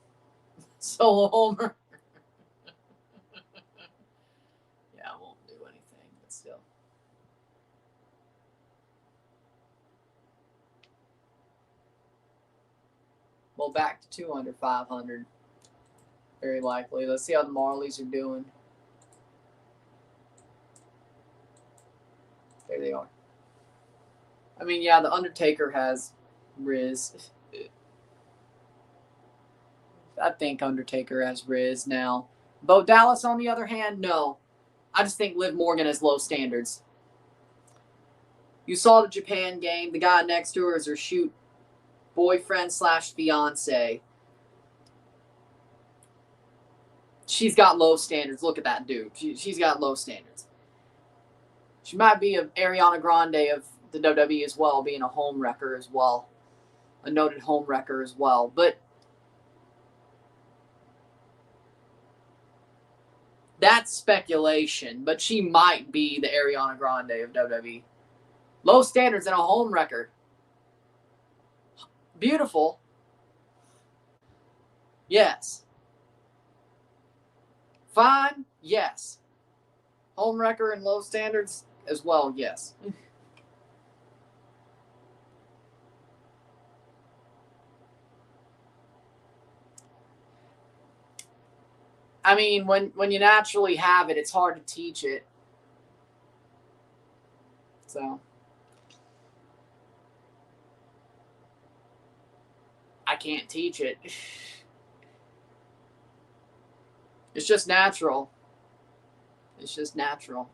Solo homer. Yeah, I won't do anything, but still. Well, back to 200, 500. Very likely. Let's see how the Marlies are doing. There they are. I mean, yeah, the Undertaker has Riz. I think Undertaker has Riz now. Bo Dallas, on the other hand, no. I just think Liv Morgan has low standards. You saw the Japan game. The guy next to her is her shoot boyfriend / fiance. She's got low standards. Look at that dude. She's got low standards. She might be an Ariana Grande of the WWE as well, being a home wrecker as well. A noted home wrecker as well. But that's speculation. But she might be the Ariana Grande of WWE. Low standards and a home wrecker. Beautiful. Yes. Fine. Yes. Home wrecker and low standards as well. Yes. I mean, when you naturally have it, it's hard to teach it. So I can't teach it. It's just natural. It's just natural.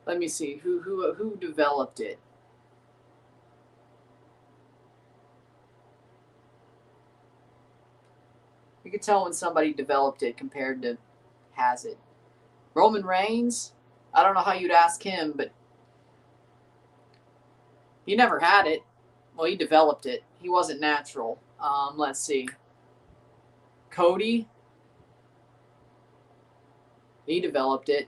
Let me see who developed it. You can tell when somebody developed it compared to has it. Roman Reigns, I don't know how you'd ask him, but he never had it. Well, he developed it. He wasn't natural. Let's see. Cody, he developed it.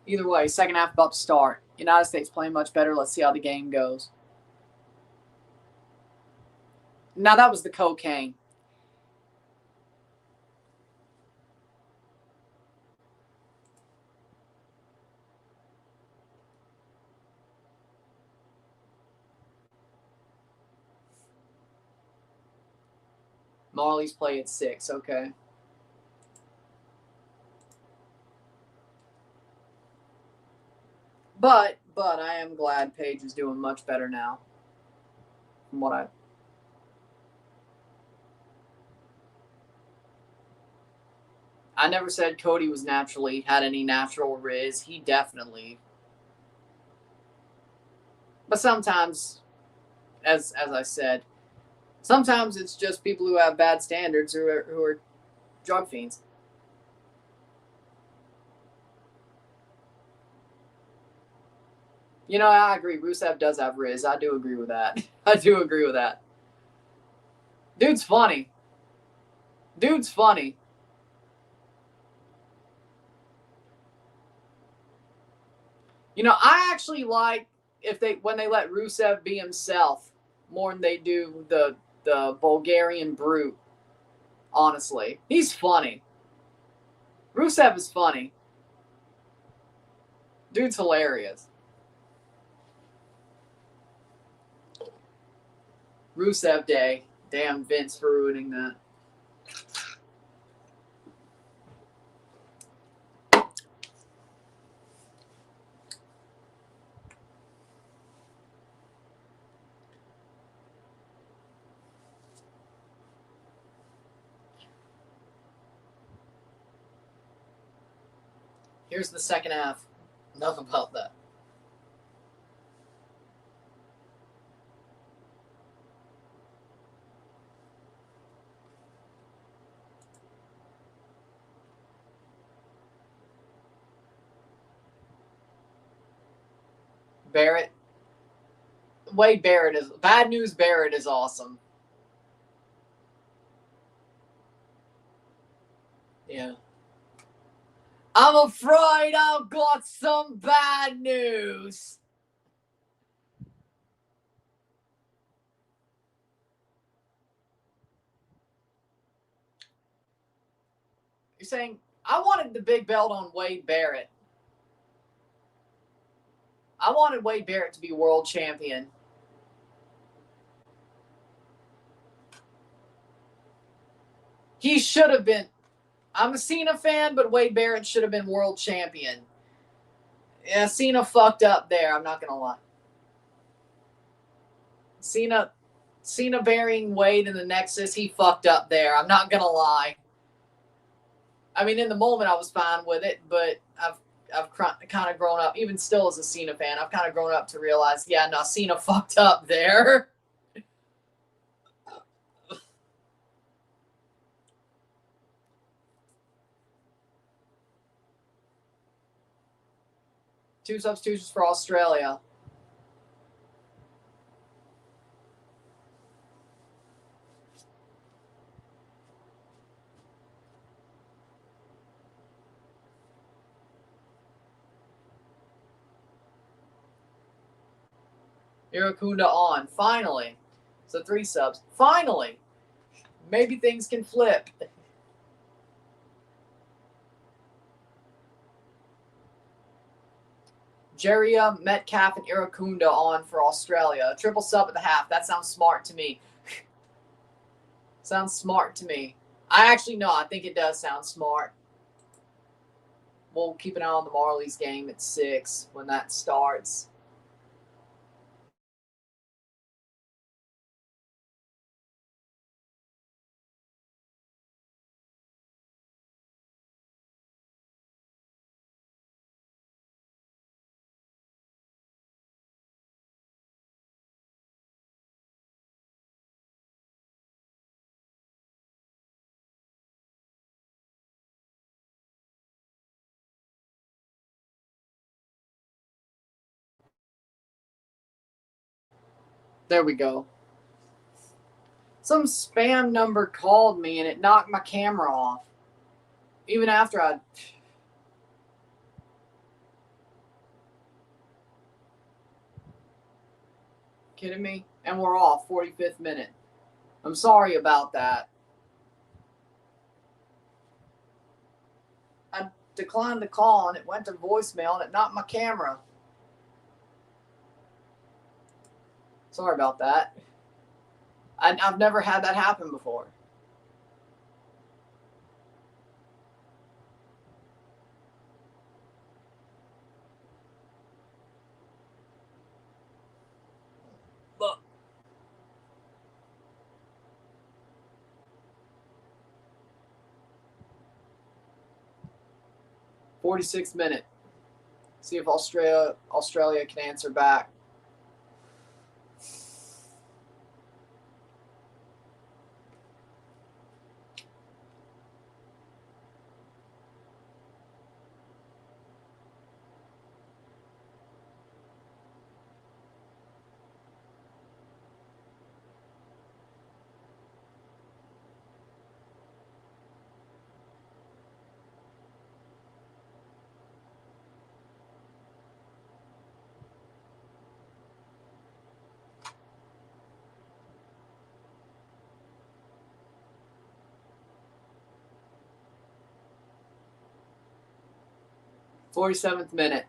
Either way, second half about to start. United States playing much better. Let's see how the game goes. Now, that was the cocaine. Marley's play at 6. Okay. But I am glad Paige is doing much better now. From what I never said Cody was naturally had any natural riz. He definitely. But sometimes, as I said, sometimes it's just people who have bad standards who are drug fiends. You know, I agree. Rusev does have riz. I do agree with that. I do agree with that. Dude's funny. Dude's funny. You know, I actually like when they let Rusev be himself more than they do the Bulgarian brute. Honestly, he's funny. Rusev is funny. Dude's hilarious. Rusev Day. Damn Vince for ruining that. Here's the second half. Enough about that. Barrett. Wade Barrett is bad news. Barrett is awesome. Yeah. I'm afraid I've got some bad news. You're saying I wanted the big belt on Wade Barrett. I wanted Wade Barrett to be world champion. He should have been. I'm a Cena fan, but Wade Barrett should have been world champion. Yeah, Cena fucked up there. I'm not gonna lie. Cena burying Wade in the Nexus, he fucked up there. I'm not gonna lie. I mean, in the moment, I was fine with it, but I've kind of grown up, even still as a Cena fan, I've kind of grown up to realize, yeah, no, Cena fucked up there. Two substitutions for Australia. Irakunda on. Finally. So 3 subs. Finally. Maybe things can flip. Jeria, Metcalf, and Irakunda on for Australia. A triple sub at the half. That sounds smart to me. Sounds smart to me. I actually know. I think it does sound smart. We'll keep an eye on the Marlies game at 6 when that starts. There we go. Some spam number called me and it knocked my camera off. Even after I... Kidding me? And we're off, 45th minute. I'm sorry about that. I declined the call and it went to voicemail and it knocked my camera. Sorry about that. I've never had that happen before. Look. '46th minute. See if Australia can answer back. '47th minute.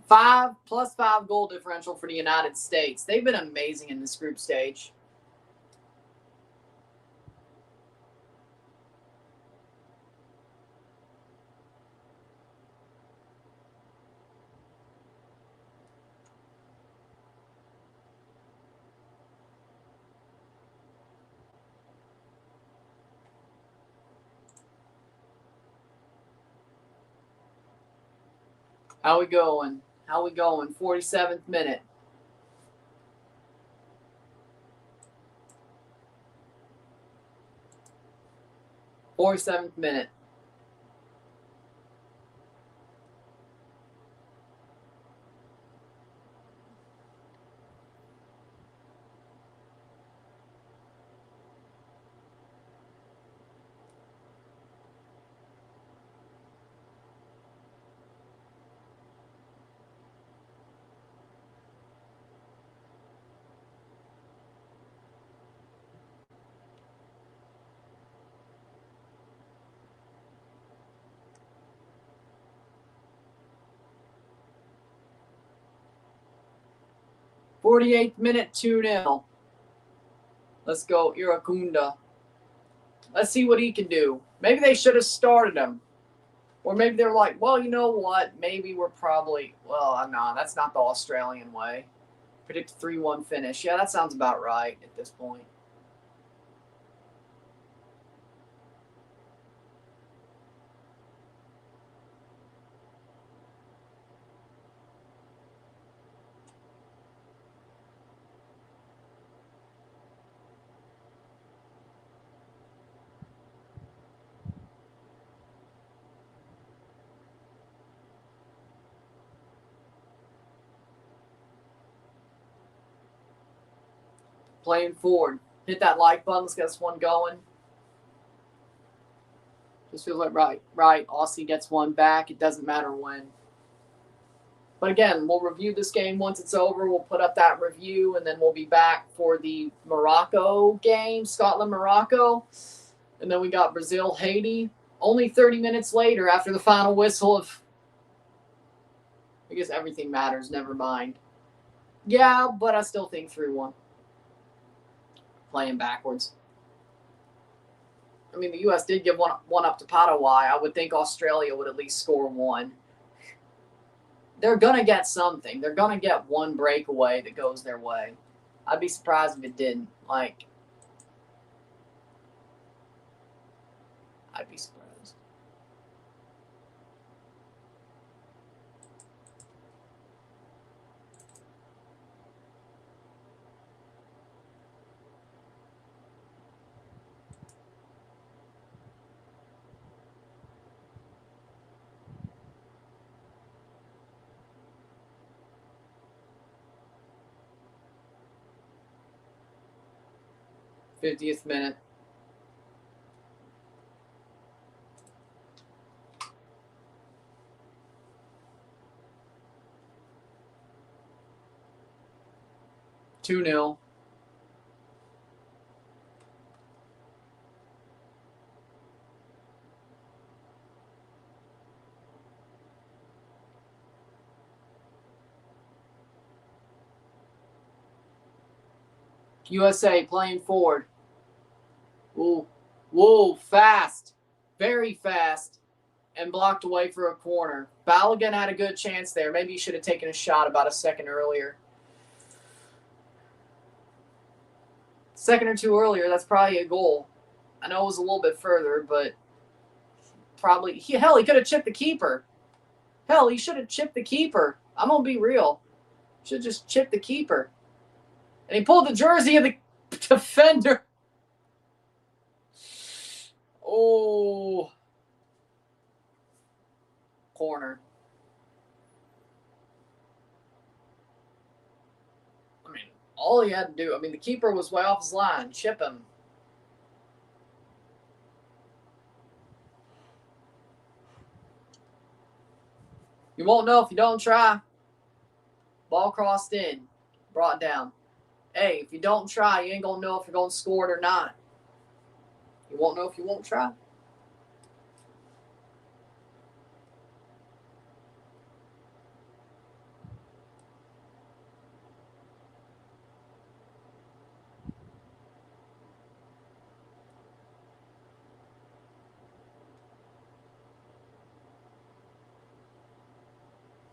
+5 goal differential for the United States. They've been amazing in this group stage. How we going? 47th minute. '47th minute. '48th minute, 2-0. Let's go, Iracunda. Let's see what he can do. Maybe they should have started him. Or maybe they're like, well, you know what? Maybe we're probably... Well, no, that's not the Australian way. Predict a 3-1 finish. Yeah, that sounds about right at this point. Playing forward. Hit that like button. Let's get this one going. Just feels like right. Aussie gets one back. It doesn't matter when. But again, we'll review this game once it's over. We'll put up that review, and then we'll be back for the Morocco game, Scotland-Morocco. And then we got Brazil-Haiti. Only 30 minutes later, after the final whistle of... I guess everything matters. Never mind. Yeah, but I still think 3-1. Playing backwards. I mean, the U.S. did give one up to Paraguay. I would think Australia would at least score one. They're going to get something. They're going to get one breakaway that goes their way. I'd be surprised if it didn't. I'd be surprised. 50th minute. Two 0. USA playing forward. Ooh, whoa, fast, very fast, and blocked away for a corner. Balogun had a good chance there. Maybe he should have taken a shot about a second earlier. Second or two earlier, that's probably a goal. I know it was a little bit further, but probably, hell, he could have chipped the keeper. Hell, he should have chipped the keeper. I'm going to be real. Should have just chipped the keeper. And he pulled the jersey of the defender. Oh. Corner. I mean, all he had to do, the keeper was way off his line. Chip him. You won't know if you don't try. Ball crossed in. Brought down. Hey, if you don't try, you ain't going to know if you're going to score it or not. You won't know if you won't try.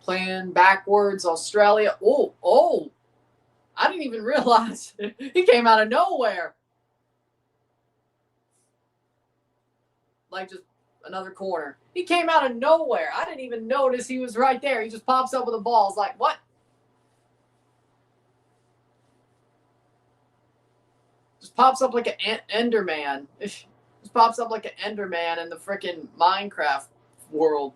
Playing backwards, Australia. Oh. I didn't even realize he came out of nowhere. Like just another corner. He came out of nowhere. I didn't even notice he was right there. He just pops up with the ball. It's like, what? Just pops up like an Enderman. Just pops up like an Enderman in the freaking Minecraft world.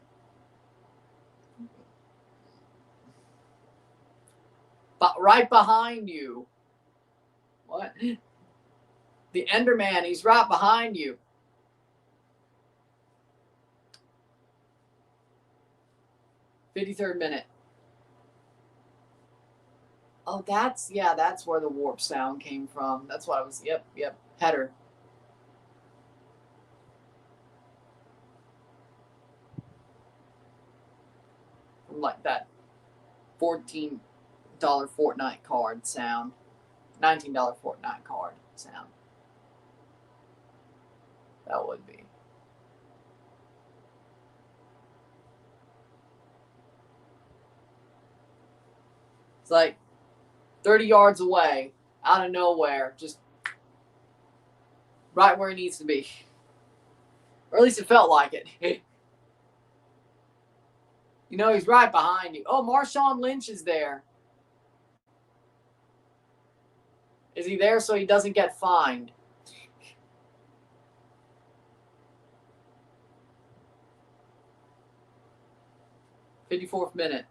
But right behind you. What? The Enderman, he's right behind you. $53rd minute. Oh, that's where the warp sound came from. That's what I was, yep. Header. Like that $14 Fortnite card sound. $19 Fortnite card sound. That would be. It's like 30 yards away, out of nowhere, just right where he needs to be. Or at least it felt like it. You know, he's right behind you. Oh, Marshawn Lynch is there. Is he there so he doesn't get fined? $54th minute.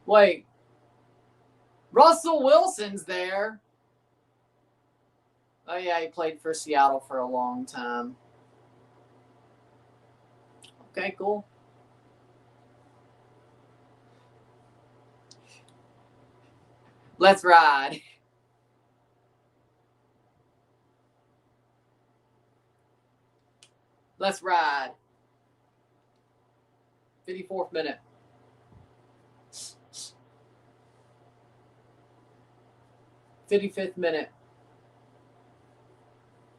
Wait. Russell Wilson's there. Oh, yeah, he played for Seattle for a long time. Okay, cool. Let's ride. Let's ride. 54th minute. $55th minute.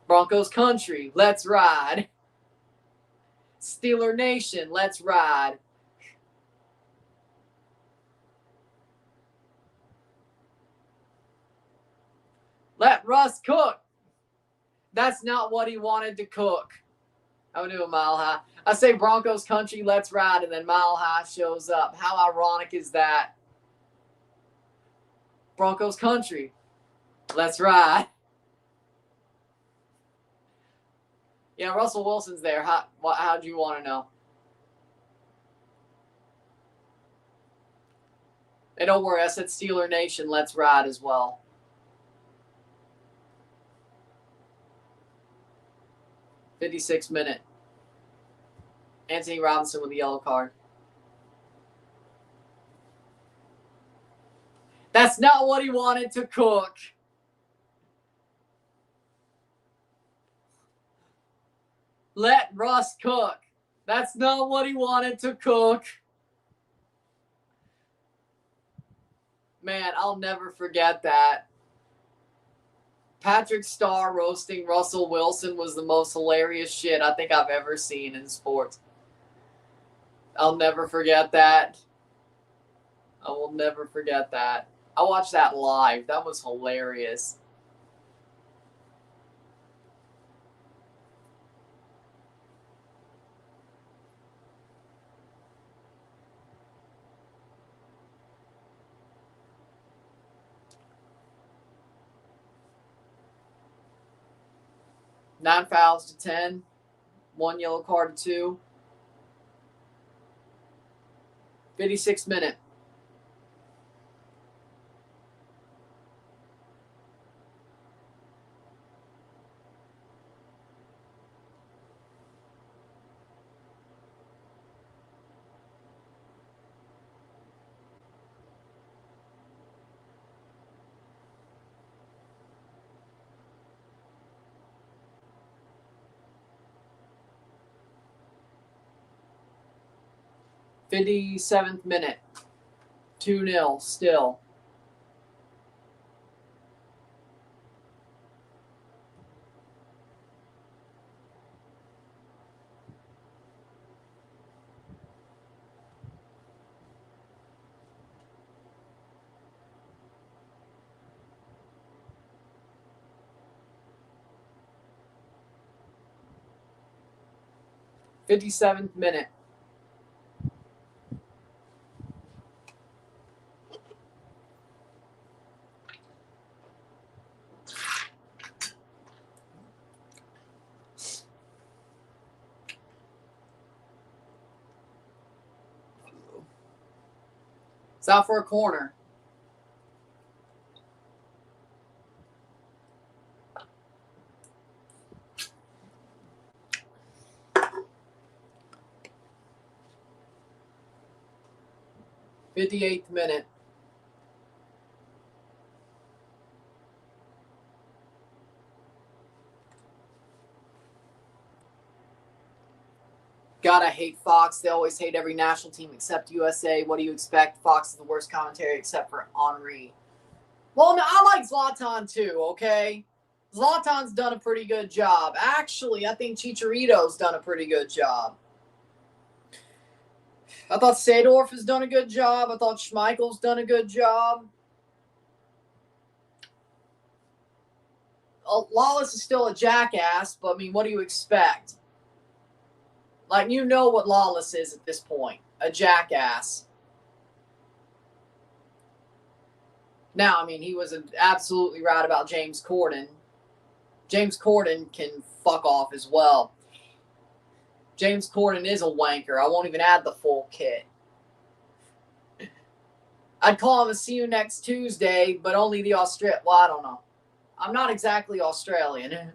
Broncos country, let's ride. Steeler Nation, let's ride. Let Russ cook. That's not what he wanted to cook. I would do a Mile High. I say Broncos country, let's ride, and then Mile High shows up. How ironic is that? Broncos country, let's ride. Yeah, Russell Wilson's there. How'd you want to know? Hey, don't worry. I said Steeler Nation, let's ride as well. '56 minute. Anthony Robinson with a yellow card. That's not what he wanted to cook. Let Russ cook. That's not what he wanted to cook. Man, I'll never forget that. Patrick Starr roasting Russell Wilson was the most hilarious shit I think I've ever seen in sports. I'll never forget that. I will never forget that. I watched that live. That was hilarious. Nine fouls to 10. One yellow card to 2. 56 minute. '57th minute. 2-0 still. '57th minute. It's out for a corner. '58th minute. God, I hate Fox. They always hate every national team except USA. What do you expect? Fox is the worst commentary except for Henri. Well, no, I like Zlatan too, okay? Zlatan's done a pretty good job. Actually, I think Chicharito's done a pretty good job. I thought Seedorf has done a good job. I thought Schmeichel's done a good job. Lawless is still a jackass, but I mean, what do you expect? Like, you know what Lawless is at this point. A jackass. Now, I mean, he was absolutely right about James Corden. James Corden can fuck off as well. James Corden is a wanker. I won't even add the full kit. I'd call him a see you next Tuesday, but only the Australian. Well, I don't know. I'm not exactly Australian.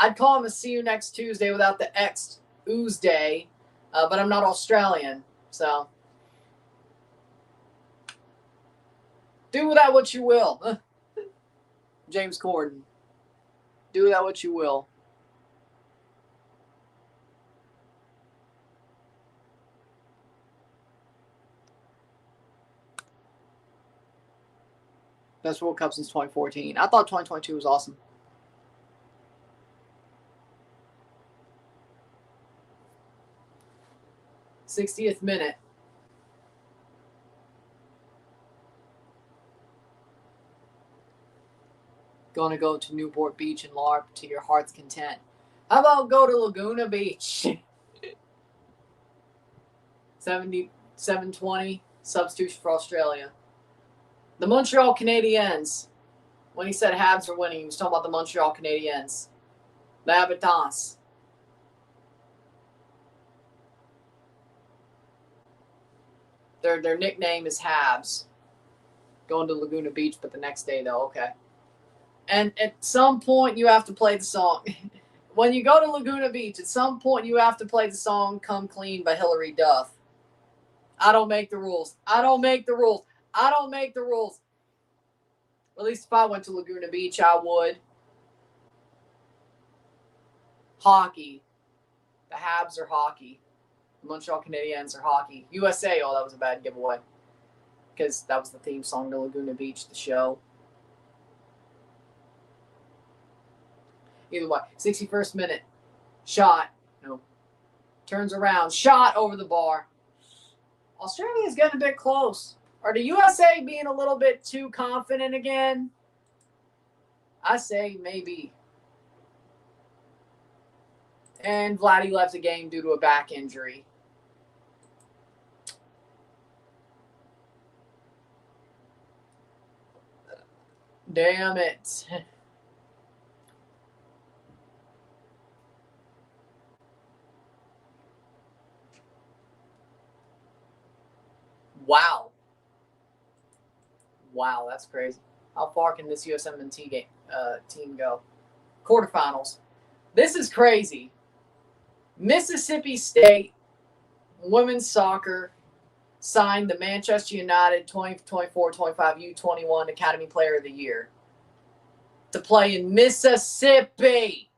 I'd call him a see you next Tuesday without the X Tuesday, but I'm not Australian, so do with that what you will. James Corden. Do with that what you will. Best World Cup since 2014. I thought 2022 was awesome. 60th minute. Going to go to Newport Beach and LARP to your heart's content. How about go to Laguna Beach? 720 substitution for Australia. The Montreal Canadiens. When he said Habs are winning, he was talking about the Montreal Canadiens. Les Habitants. Their nickname is Habs. Going to Laguna Beach, but the next day, though, okay. And at some point, you have to play the song. When you go to Laguna Beach, at some point, you have to play the song Come Clean by Hilary Duff. I don't make the rules. I don't make the rules. I don't make the rules. At least if I went to Laguna Beach, I would. Hockey. The Habs are hockey. The Montreal Canadiens are hockey. USA, oh, that was a bad giveaway. Because that was the theme song to Laguna Beach, the show. Either way, 61st minute. Shot. No. Turns around. Shot over the bar. Australia's getting a bit close. Are the USA being a little bit too confident again? I say maybe. And Vladdy left the game due to a back injury. Damn it. Wow. Wow, that's crazy. How far can this USMNT team go? Quarterfinals. This is crazy. Mississippi State women's soccer signed the Manchester United 2024-25 U21 Academy Player of the Year to play in Mississippi.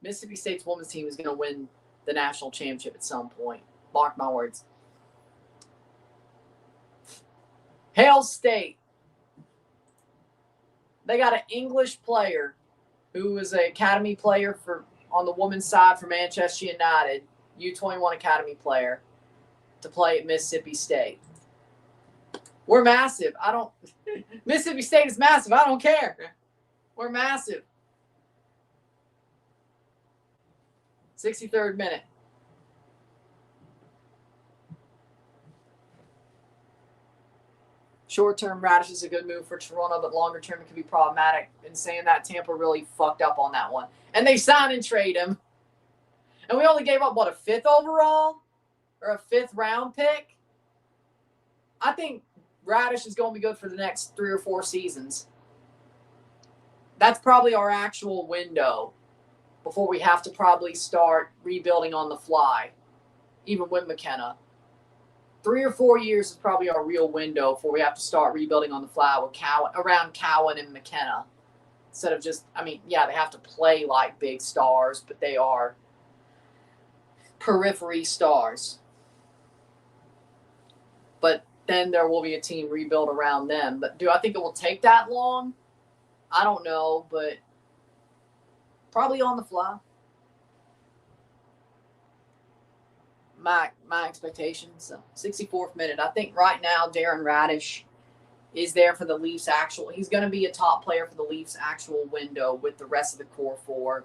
Mississippi State's women's team is going to win the national championship at some point. Mark my words. Hail State. They got an English player who was an academy player on the women's side for Manchester United, U21 academy player, to play at Mississippi State. We're massive. Mississippi State is massive. I don't care. We're massive. 63rd minute. Short-term, Radish is a good move for Toronto, but longer-term, it could be problematic. In saying that, Tampa really fucked up on that one. And they sign and trade him. And we only gave up, a 5th overall? Or a 5th round pick? I think Radish is going to be good for the next 3 or 4 seasons. That's probably our actual window before we have to probably start rebuilding on the fly, even with McKenna. 3 or 4 years is probably our real window before we have to start rebuilding on the fly with around Cowan and McKenna. Instead of just, they have to play like big stars, but they are periphery stars. But then there will be a team rebuilt around them. But do I think it will take that long? I don't know, but probably on the fly. My expectations. 64th minute. I think right now Darren Radish is there for the Leafs actual. He's going to be a top player for the Leafs actual window with the rest of the core 4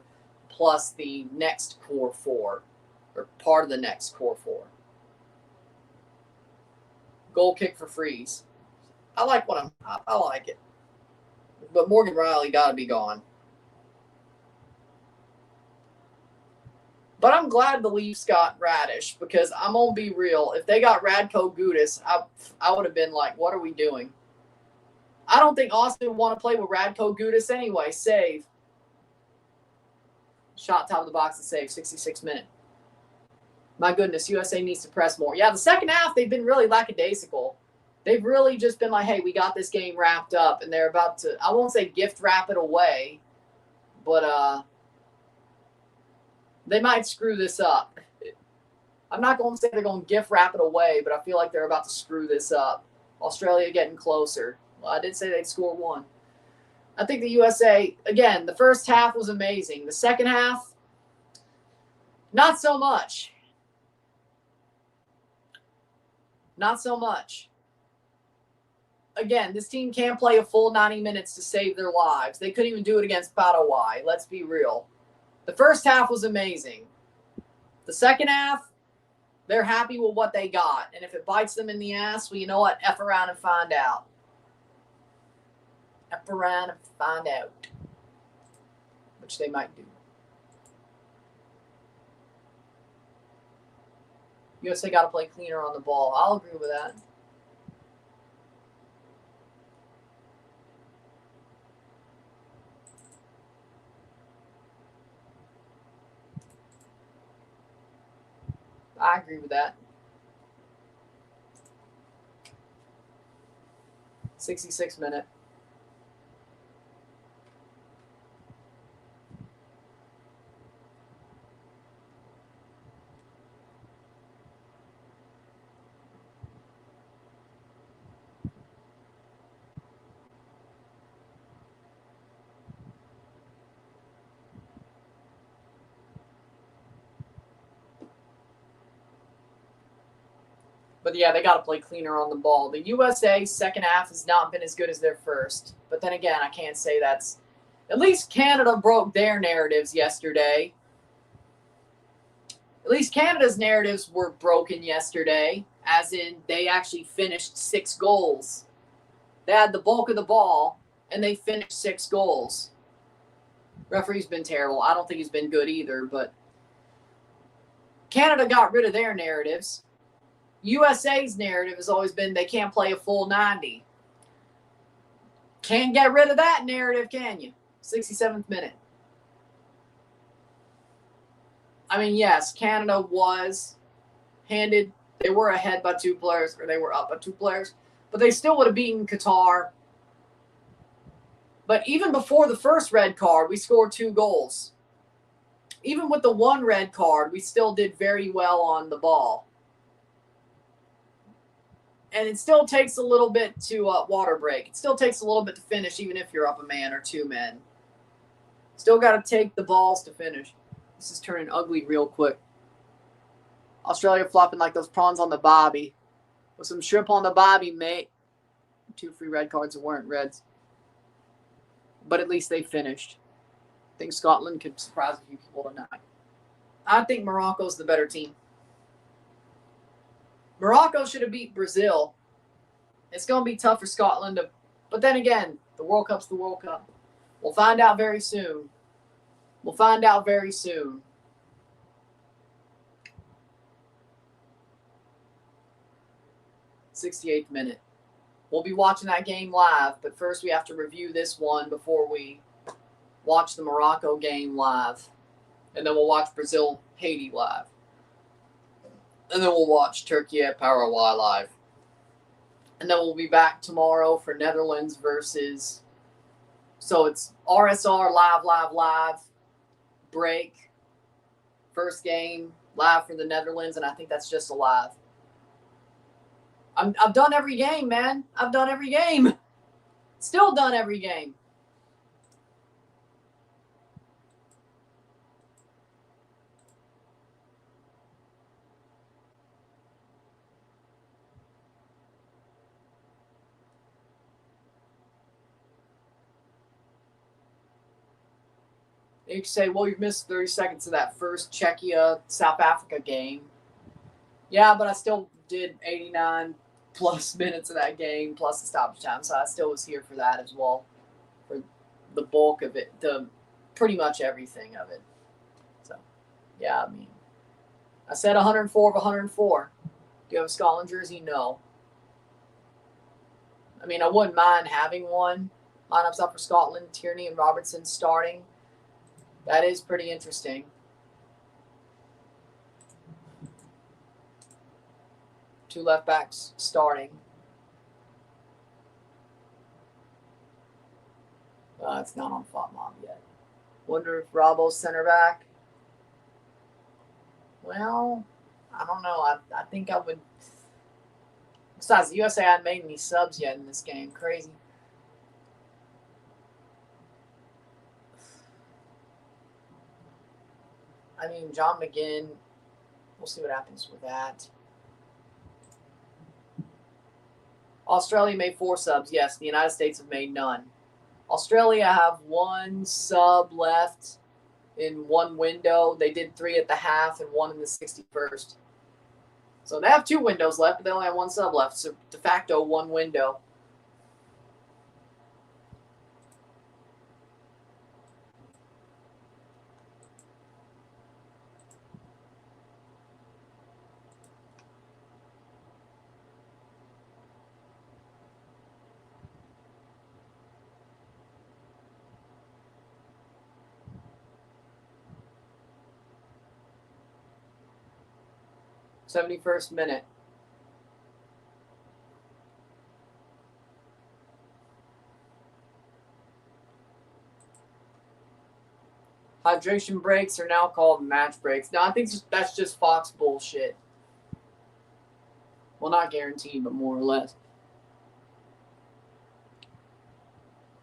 plus the next core 4 or part of the next core 4. Goal kick for Freeze. I like I like it. But Morgan Riley got to be gone. But I'm glad the Leafs got Radish because I'm going to be real. If they got Radko Gudas, I would have been like, what are we doing? I don't think Austin would want to play with Radko Gudas anyway. Save. Shot top of the box and save. 66 minute. My goodness, USA needs to press more. Yeah, the second half, they've been really lackadaisical. They've really just been like, hey, we got this game wrapped up. And they're about to, I won't say gift wrap it away, but they might screw this up. I'm not going to say they're going to gift wrap it away, but I feel like they're about to screw this up. Australia getting closer. Well, I did say they'd score 1. I think the USA, again, the first half was amazing. The second half, not so much. Not so much. again, this team can't play a full 90 minutes to save their lives. They couldn't even do it against Paraguay. Let's be real. The first half was amazing. The second half, they're happy with what they got. And if it bites them in the ass, well, you know what? F around and find out. F around and find out. Which they might do. USA got to play cleaner on the ball. I'll agree with that. I agree with that. 66 minute. But yeah, they got to play cleaner on the ball. The USA second half has not been as good as their first. But then again, I can't say that's... At least Canada broke their narratives yesterday. At least Canada's narratives were broken yesterday, as in they actually finished 6 goals. They had the bulk of the ball, and they finished 6 goals. Referee's been terrible. I don't think he's been good either, but Canada got rid of their narratives. USA's narrative has always been they can't play a full 90. Can't get rid of that narrative, can you? 67th minute. I mean, yes, Canada was handed. They were ahead by 2 players, or they were up by 2 players, but they still would have beaten Qatar. But even before the first red card, we scored 2 goals. Even with the 1 red card, we still did very well on the ball. And it still takes a little bit to water break. It still takes a little bit to finish, even if you're up a man or 2 men. Still got to take the balls to finish. This is turning ugly real quick. Australia flopping like those prawns on the bobby. With some shrimp on the bobby, mate. 2 free red cards that weren't reds. But at least they finished. I think Scotland could surprise a few people tonight. I think Morocco's the better team. Morocco should have beat Brazil. It's going to be tough for Scotland to... But then again, the World Cup's the World Cup. We'll find out very soon. We'll find out very soon. '68th minute. We'll be watching that game live, but first we have to review this one before we watch the Morocco game live. And then we'll watch Brazil-Haiti live. And then we'll watch Turkey at Paraguay live. And then we'll be back tomorrow for Netherlands versus... So it's RSR live, break. First game, live for the Netherlands, and I think that's just a live. I've done every game, man. I've done every game. Still done every game. You can say, well, you missed 30 seconds of that first Czechia-South Africa game. Yeah, but I still did 89 plus minutes of that game, plus the stoppage time, so I still was here for that as well, for the bulk of it, pretty much everything of it. So, yeah, I mean, I said 104 of 104. Do you have a Scotland jersey? No. I mean, I wouldn't mind having one. Lineups up for Scotland, Tierney and Robertson starting. That is pretty interesting. Two left backs starting. It's not on FOTMOB yet. Wonder if Robbo's center back. Well, I don't know. I think I would. Besides, the USA hadn't made any subs yet in this game. Crazy. I mean, John McGinn, we'll see what happens with that. Australia made 4 subs. Yes, the United States have made none. Australia have 1 sub left in 1 window. They did 3 at the half and 1 in the 61st. So they have 2 windows left, but they only have 1 sub left. So de facto 1 window. '71st minute. Hydration breaks are now called match breaks. Now, I think that's just Fox bullshit. Well, not guaranteed, but more or less.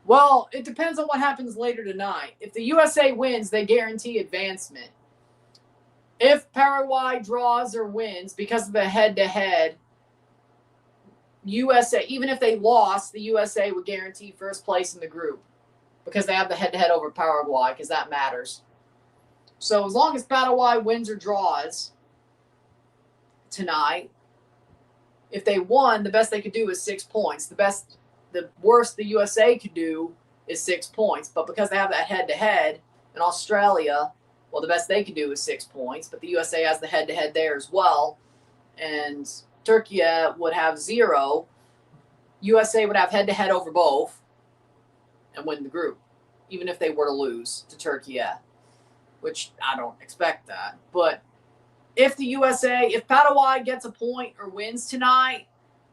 Well, it depends on what happens later tonight. If the USA wins, they guarantee advancement. If Paraguay draws or wins because of the head-to-head, USA, even if they lost, the USA would guarantee first place in the group because they have the head-to-head over Paraguay because that matters. So as long as Paraguay wins or draws tonight, if they won, the best they could do is 6 points. The worst the USA could do is 6 points. But because they have that head-to-head in Australia, well, the best they could do is 6 points. But the USA has the head-to-head there as well. And Turkey would have 0. USA would have head-to-head over both and win the group, even if they were to lose to Turkey, which I don't expect that. But if Paraguay gets a point or wins tonight,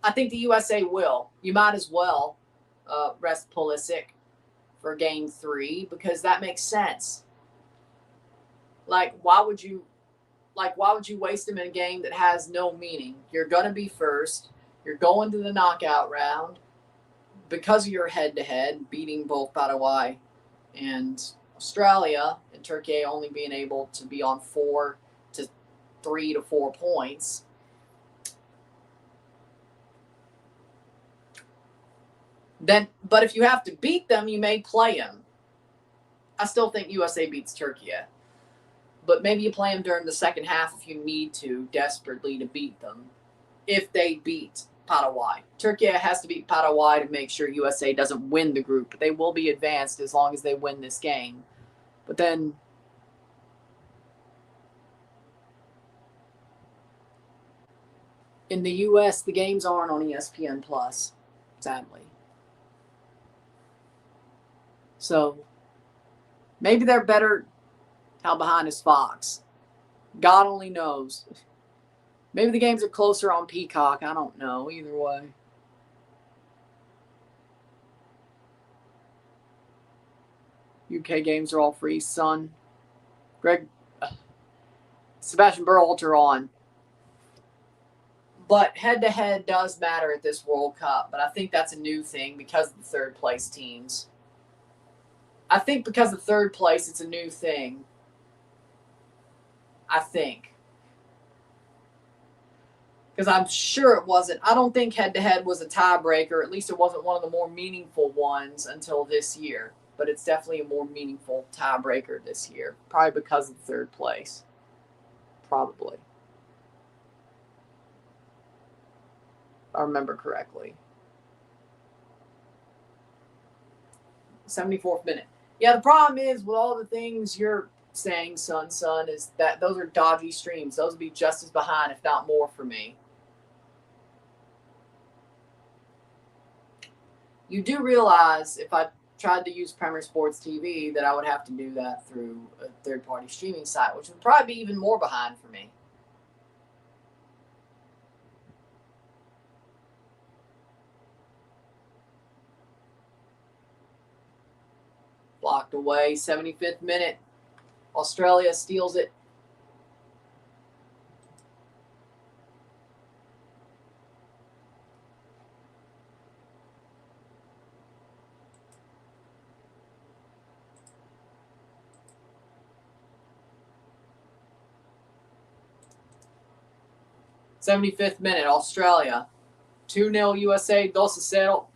I think the USA will. You might as well rest Pulisic for game 3 because that makes sense. Why would you waste him in a game that has no meaning? You're going to be first. You're going to the knockout round because of your head-to-head, beating both Paraguay and Australia, and Turkey only being able to be on 3 to 4 points. But if you have to beat them, you may play them. I still think USA beats Turkey. But maybe you play them during the second half if you need to, desperately, to beat them. If they beat Paraguay. Turkey has to beat Paraguay to make sure USA doesn't win the group. But they will be advanced as long as they win this game. But then in the US, the games aren't on ESPN Plus, sadly. So maybe they're better. How behind is Fox? God only knows. Maybe the games are closer on Peacock. I don't know. Either way. UK games are all free, son. Sebastian Berhalter on. But head-to-head does matter at this World Cup. But I think that's a new thing because of the third-place teams. I think because of third place, it's a new thing. I think. Because I'm sure it wasn't. I don't think head-to-head was a tiebreaker. At least it wasn't one of the more meaningful ones until this year. But it's definitely a more meaningful tiebreaker this year. Probably because of third place. Probably. If I remember correctly. 74th minute. Yeah, the problem is with all the things you're saying, son, is that those are dodgy streams. Those would be just as behind, if not more, for me. You do realize if I tried to use Premier Sports TV that I would have to do that through a third-party streaming site, which would probably be even more behind for me. Blocked away, 75th minute. Australia steals it. '75th minute, Australia. 2-0 USA, 2-0.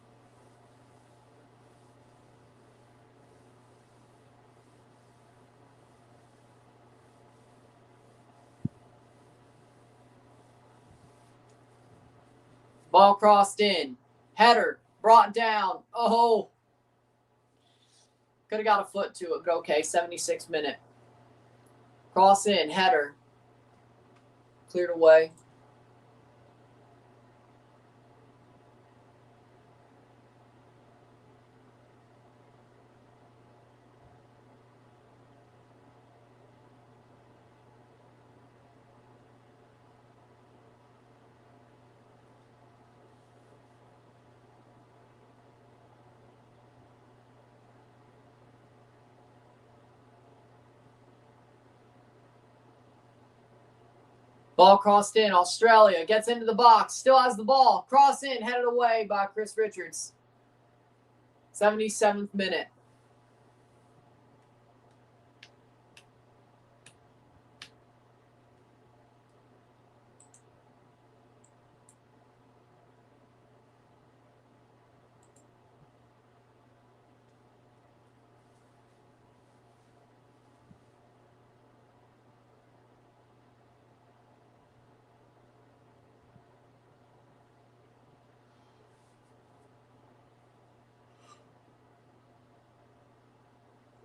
Ball crossed in. Header brought down. Oh. Could have got a foot to it, but okay. 76th minute. Cross in. Header. Cleared away. Ball crossed in. Australia gets into the box. Still has the ball. Cross in. Headed away by Chris Richards. 77th minute.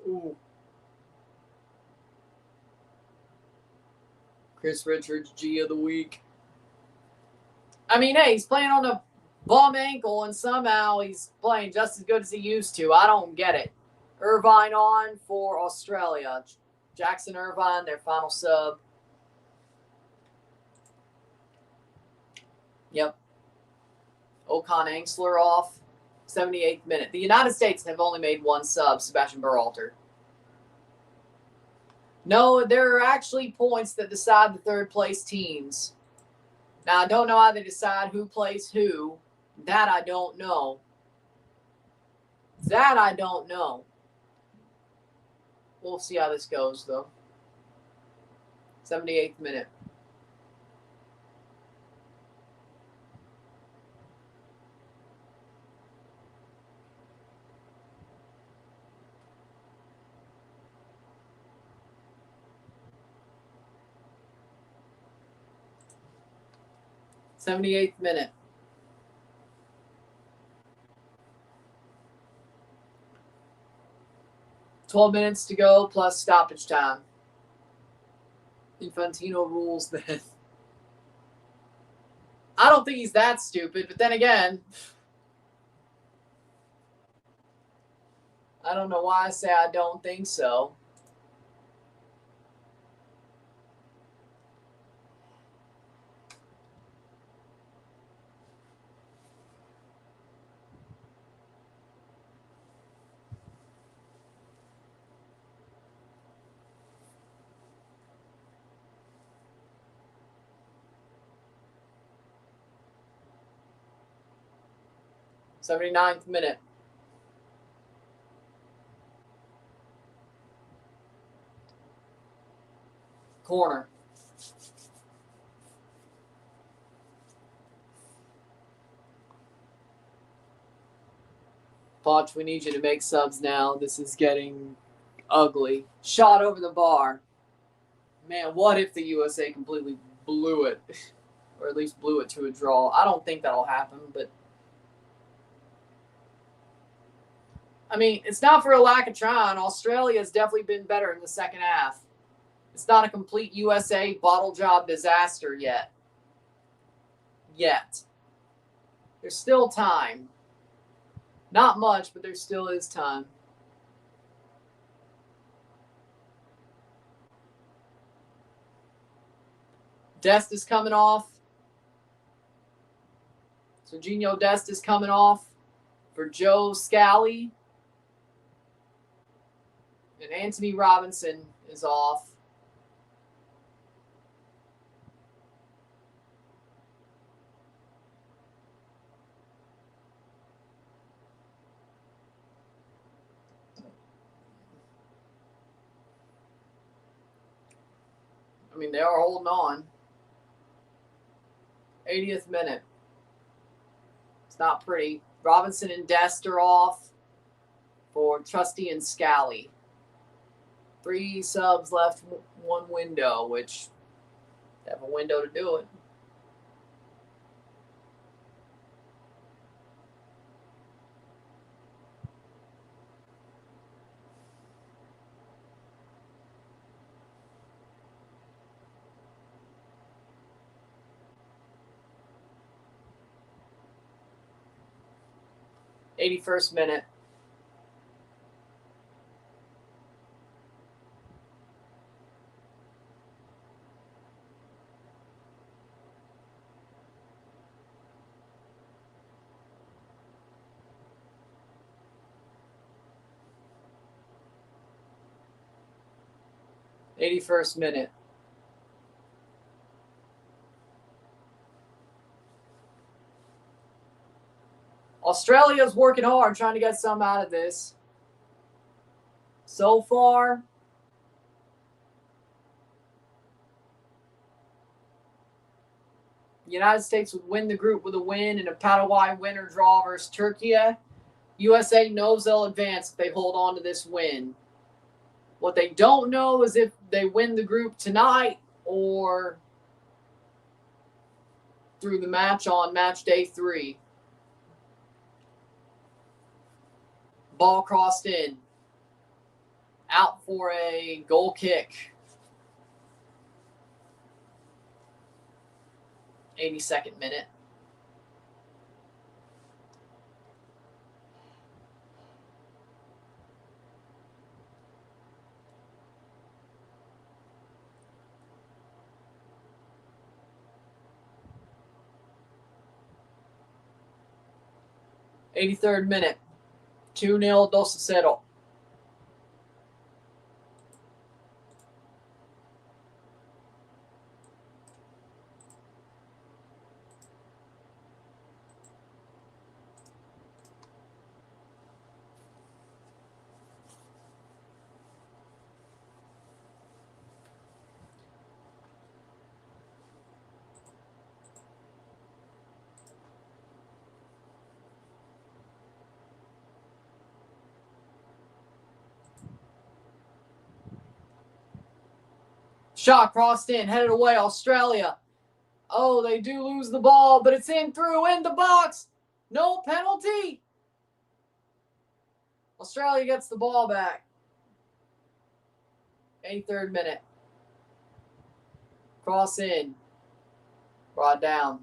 Ooh. Chris Richards, G of the week. I mean, hey, he's playing on a bum ankle, and somehow he's playing just as good as he used to. I don't get it. Irvine on for Australia. Jackson Irvine, their final sub. Yep. Ocon Angsler off. 78th minute. The United States have only made one sub, Sebastian Berhalter. No, there are actually points that decide the third place teams. Now, I don't know how they decide who plays who. That I don't know. That I don't know. We'll see how this goes, though. 78th minute. '78th minute. $12 minutes to go plus stoppage time. Infantino rules then. I don't think he's that stupid, but then again, I don't know why I say I don't think so. '79th minute. Corner. Poch, we need you to make subs now. This is getting ugly. Shot over the bar. Man, what if the USA completely blew it? Or at least blew it to a draw. I don't think that'll happen, but I mean, it's not for a lack of trying. Australia has definitely been better in the second half. It's not a complete USA bottle job disaster yet. There's still time. Not much, but there still is time. Dest is coming off. Serginho Dest is coming off for Joe Scally. And Anthony Robinson is off. I mean, they are holding on. 80th minute. It's not pretty. Robinson and Dest are off for Trusty and Scally. 3 subs left, 1 window, which they have a window to do it. '81st minute. '81st minute. Australia's working hard trying to get some out of this. So far, the United States would win the group with a win and a Paraguay win or draw versus Turkey. USA knows they'll advance if they hold on to this win. What they don't know is if they win the group tonight or through the match on match day 3. Ball crossed in. Out for a goal kick. 82nd minute. '83rd minute. 2-0 Dos a 0. Shot crossed in, headed away, Australia. Oh, they do lose the ball, but it's in the box. No penalty. Australia gets the ball back. 83rd minute. Cross in. Brought down.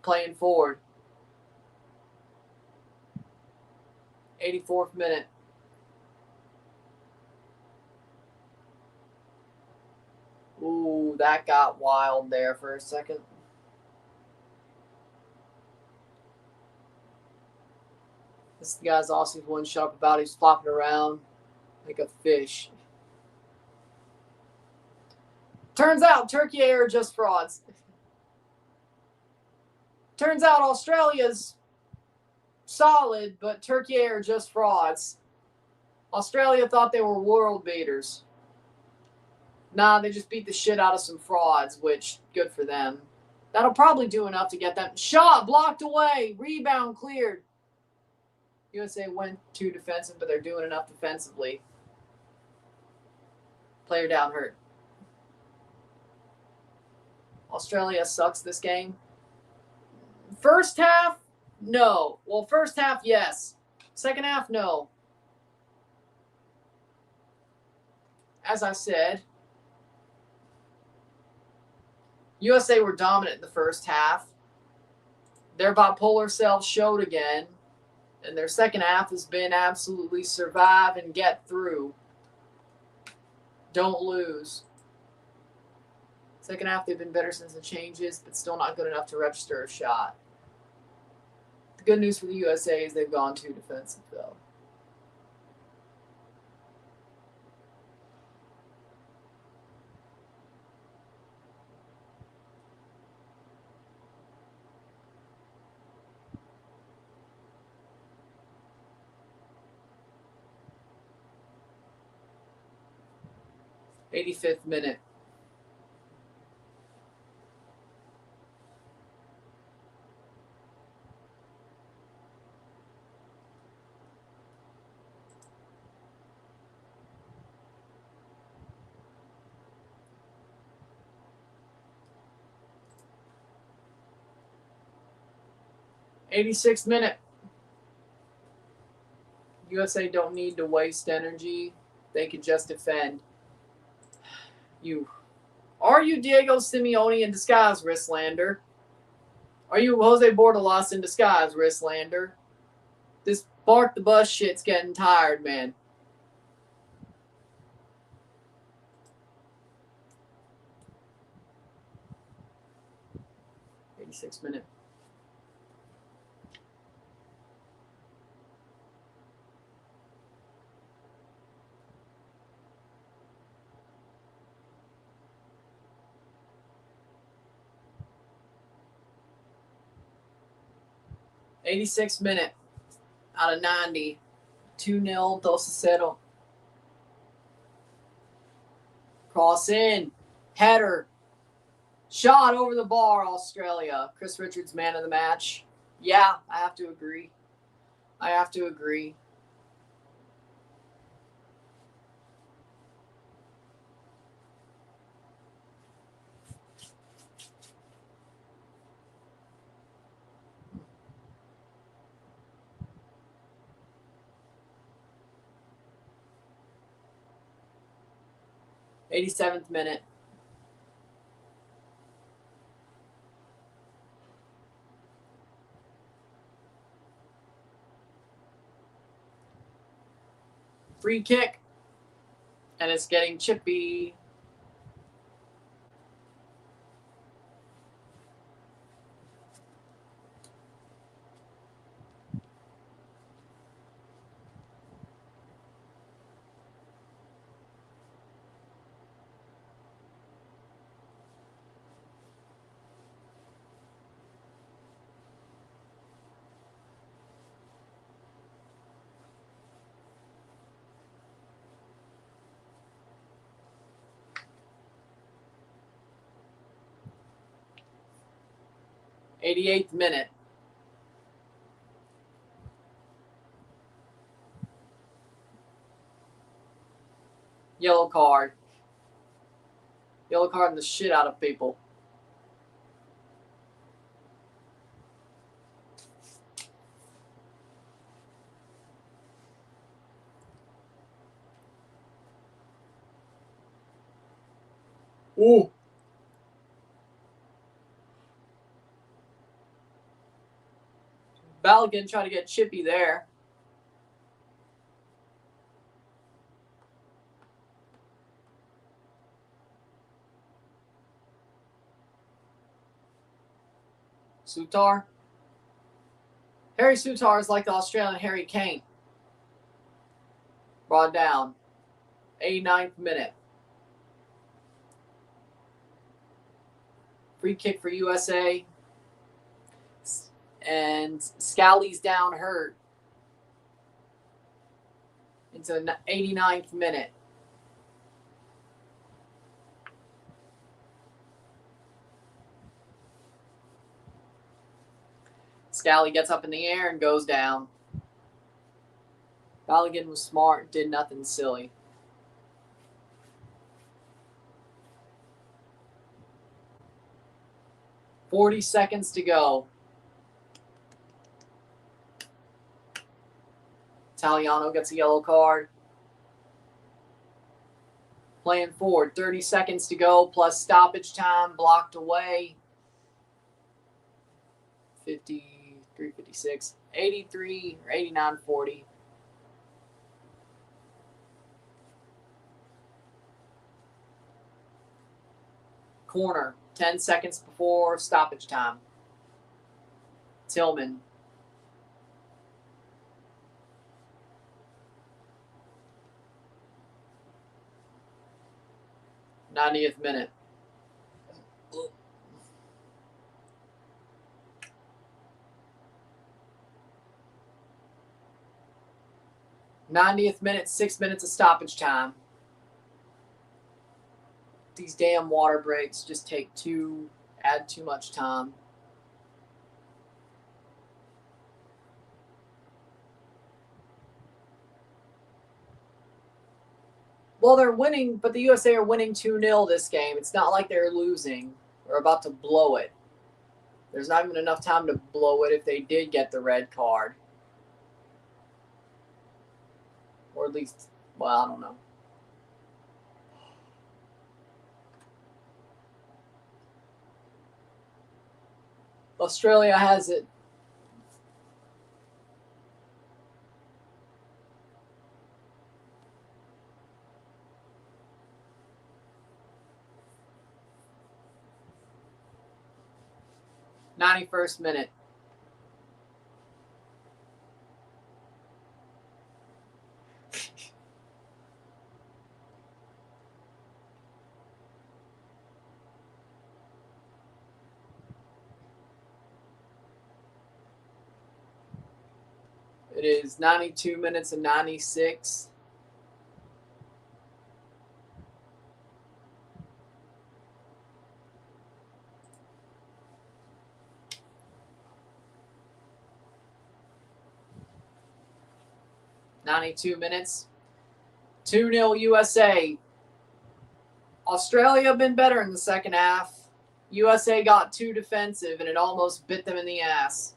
Playing forward. 84th minute. Ooh, that got wild there for a second. This guy's Aussie's one sharp about. He's flopping around like a fish. Turns out Turkey are just frauds. Turns out Australia's solid, but Turkey are just frauds. Australia thought they were world beaters. Nah, they just beat the shit out of some frauds, which, good for them. That'll probably do enough to get them. Shot blocked away. Rebound cleared. USA went too defensive, but they're doing enough defensively. Player down hurt. Australia sucks this game. First half, no. Well, first half, yes. Second half, no. As I said, USA were dominant in the first half. Their bipolar selves showed again. And their second half has been absolutely survive and get through. Don't lose. Second half, they've been better since the changes, but still not good enough to register a shot. The good news for the USA is they've gone too defensive, though. '85th minute. 86th minute. USA don't need to waste energy. They could just defend. Are you Diego Simeone in disguise, Wristlander? Are you Jose Bordalas in disguise, Wristlander? This bark the bus shit's getting tired, man. '86th minute. '86th minute. Out of 90. 2-0, 2-0. Cross in. Header. Shot over the bar, Australia. Chris Richards, man of the match. Yeah, I have to agree. 87th minute. Free kick. And it's getting chippy. '88th minute. Yellow card. Yellow carding the shit out of people. Ooh. Balogun trying to get chippy there. Sutar. Harry Sutar is like the Australian Harry Kane. Brought down. 89th minute. Free kick for USA. And Scally's down hurt. Into the 89th minute. Scally gets up in the air and goes down. Balogun was smart, did nothing silly. .40 seconds to go. Italiano gets a yellow card. Playing forward. 30 seconds to go plus stoppage time. Blocked away. 53, 56, 83 or 89, 40. Corner. 10 seconds before stoppage time. Tillman. '90th minute. '90th minute, 6 minutes of stoppage time. These damn water breaks just add too much time. Well, they're winning, but the USA are winning 2-0 this game. It's not like they're losing or about to blow it. There's not even enough time to blow it if they did get the red card. Or at least, well, I don't know. Australia has it. '91st minute. It is 92 minutes and 96. '92 minutes. 2-0 USA. Australia been better in the second half. USA got too defensive, and it almost bit them in the ass.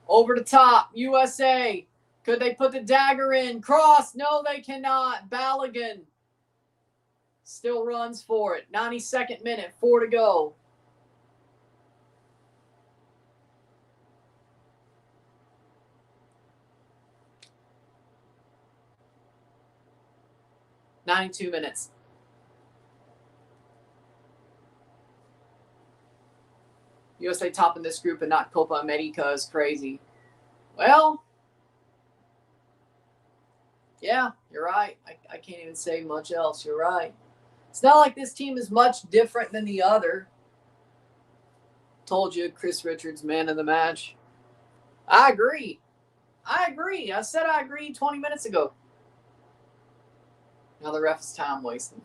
Over the top, USA. Could they put the dagger in? Cross. No, they cannot. Balogun still runs for it. 92nd minute, 4 to go. '92 minutes. USA topping this group and not Copa America is crazy. Well, yeah, you're right. I can't even say much else. You're right. It's not like this team is much different than the other. Told you, Chris Richards, man of the match. I agree. I said I agreed 20 minutes ago. Now the ref is time wasting.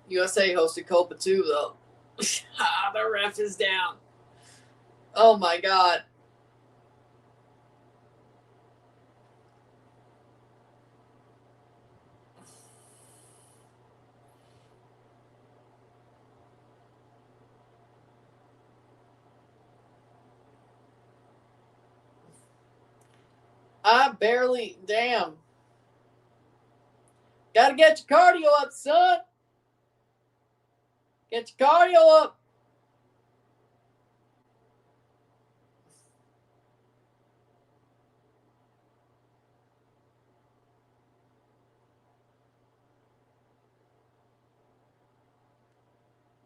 USA hosted Copa too, though. The ref is down. Oh my God. Damn. Gotta get your cardio up, son. Get your cardio up.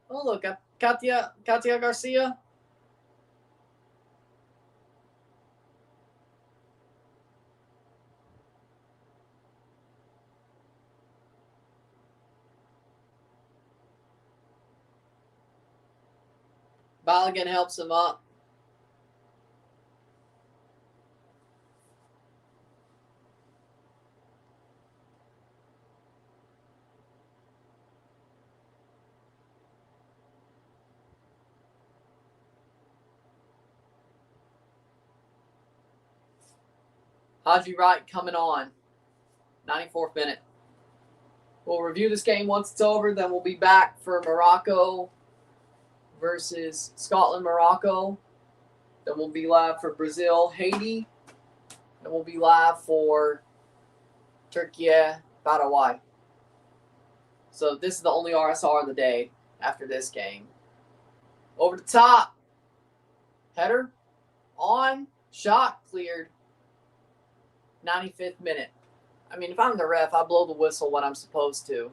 Oh, look, Katia Garcia. Balogun helps him up. Haji Wright coming on. 94th minute. We'll review this game once it's over. Then we'll be back for Morocco versus Scotland, Morocco. Then we'll be live for Brazil, Haiti. Then we'll be live for Turkey, Paraguay. So this is the only RSR of the day after this game. Over the top. Header. On. Shot cleared. 95th minute. I mean, if I'm the ref, I blow the whistle when I'm supposed to.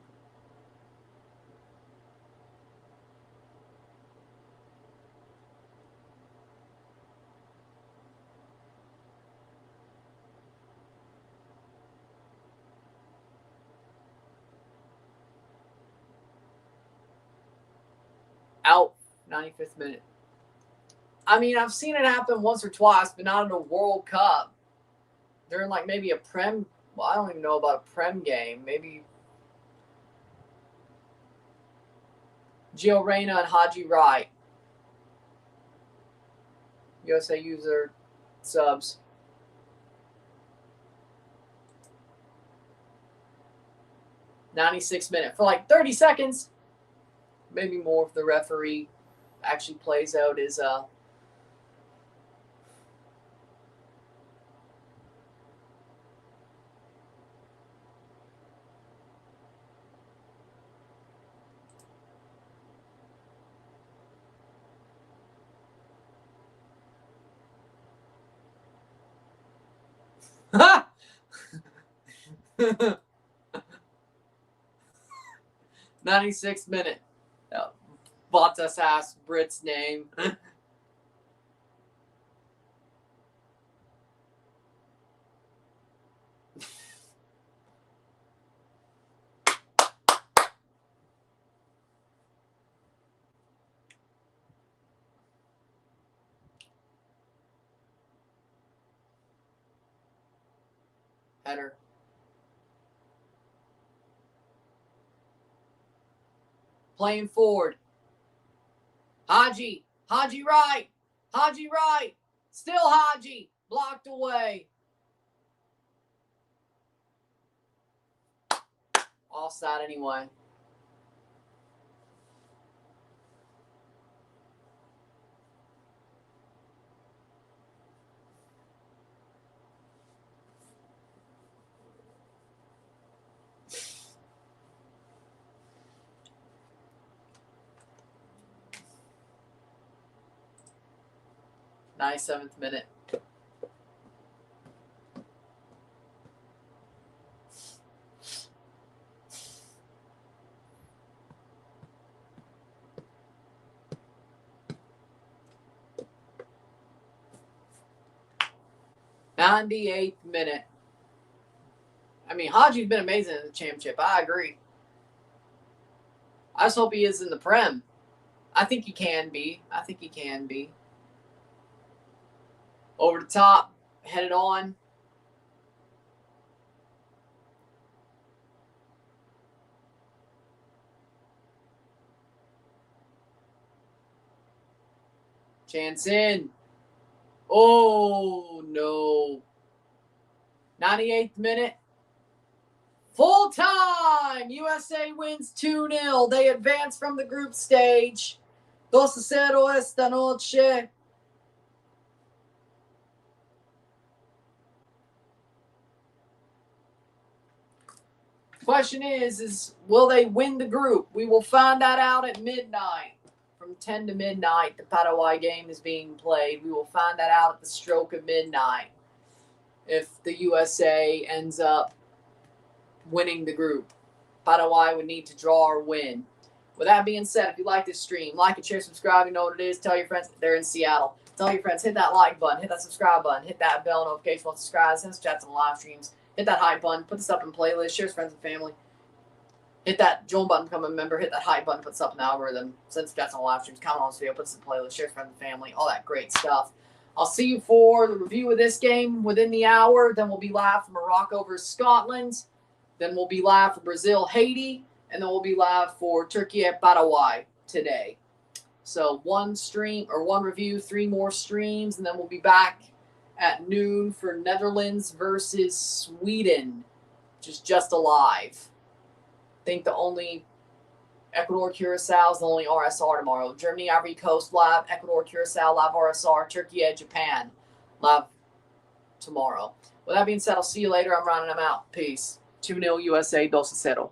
Out. 95th minute. I mean, I've seen it happen once or twice, but not in a World Cup. During like maybe a Prem. Well, I don't even know about a Prem game. Maybe Gio Reyna and Haji Wright. USA user subs. '96 minute for like 30 seconds. maybe more if the referee actually plays out his Ha! 96th minute. Bottas asked Brit's name. Header. Playing forward. Haji right. Haji right. Still Haji. Blocked away. Offside anyway. Nice 7th minute. '98th minute. I mean, Haji's been amazing in the championship. I agree. I just hope he is in the Prem. I think he can be. Over the top, headed on. Chance in. Oh, no. 98th minute. Full time. USA wins 2-0. They advance from the group stage. 2-0 esta noche. Question is will they win the group? We will find that out at midnight. From 10 to midnight, the Paraguay game is being played. We will find that out at the stroke of midnight if the USA ends up winning the group. Paraguay would need to draw or win. With that being said, if you like this stream, like it, share, subscribe. You know what it is. Tell your friends they're in Seattle. Tell your friends, hit that like button, hit that subscribe button, hit that bell notification button, subscribe, send us chats on live streams, hit that hype button, put this up in playlist, share with friends and family. Hit that join button, become a member, hit that hype button, put this up in the algorithm, send us chats on live streams, comment on this video, put this in playlist, share with friends and family, all that great stuff. I'll see you for the review of this game within the hour. Then we'll be live from Morocco versus Scotland. Then we'll be live for Brazil, Haiti. And then we'll be live for Turkey at Paraguay today. So one stream or one review, 3 more streams, and then we'll be back at noon for Netherlands versus Sweden, which is just alive. I think the only Ecuador, Curacao is the only RSR tomorrow. Germany, Ivory Coast live, Ecuador, Curacao live RSR, Turkey at Japan live tomorrow. With that being said, I'll see you later. I'm running them out. Peace. 2-0 USA, 2-0.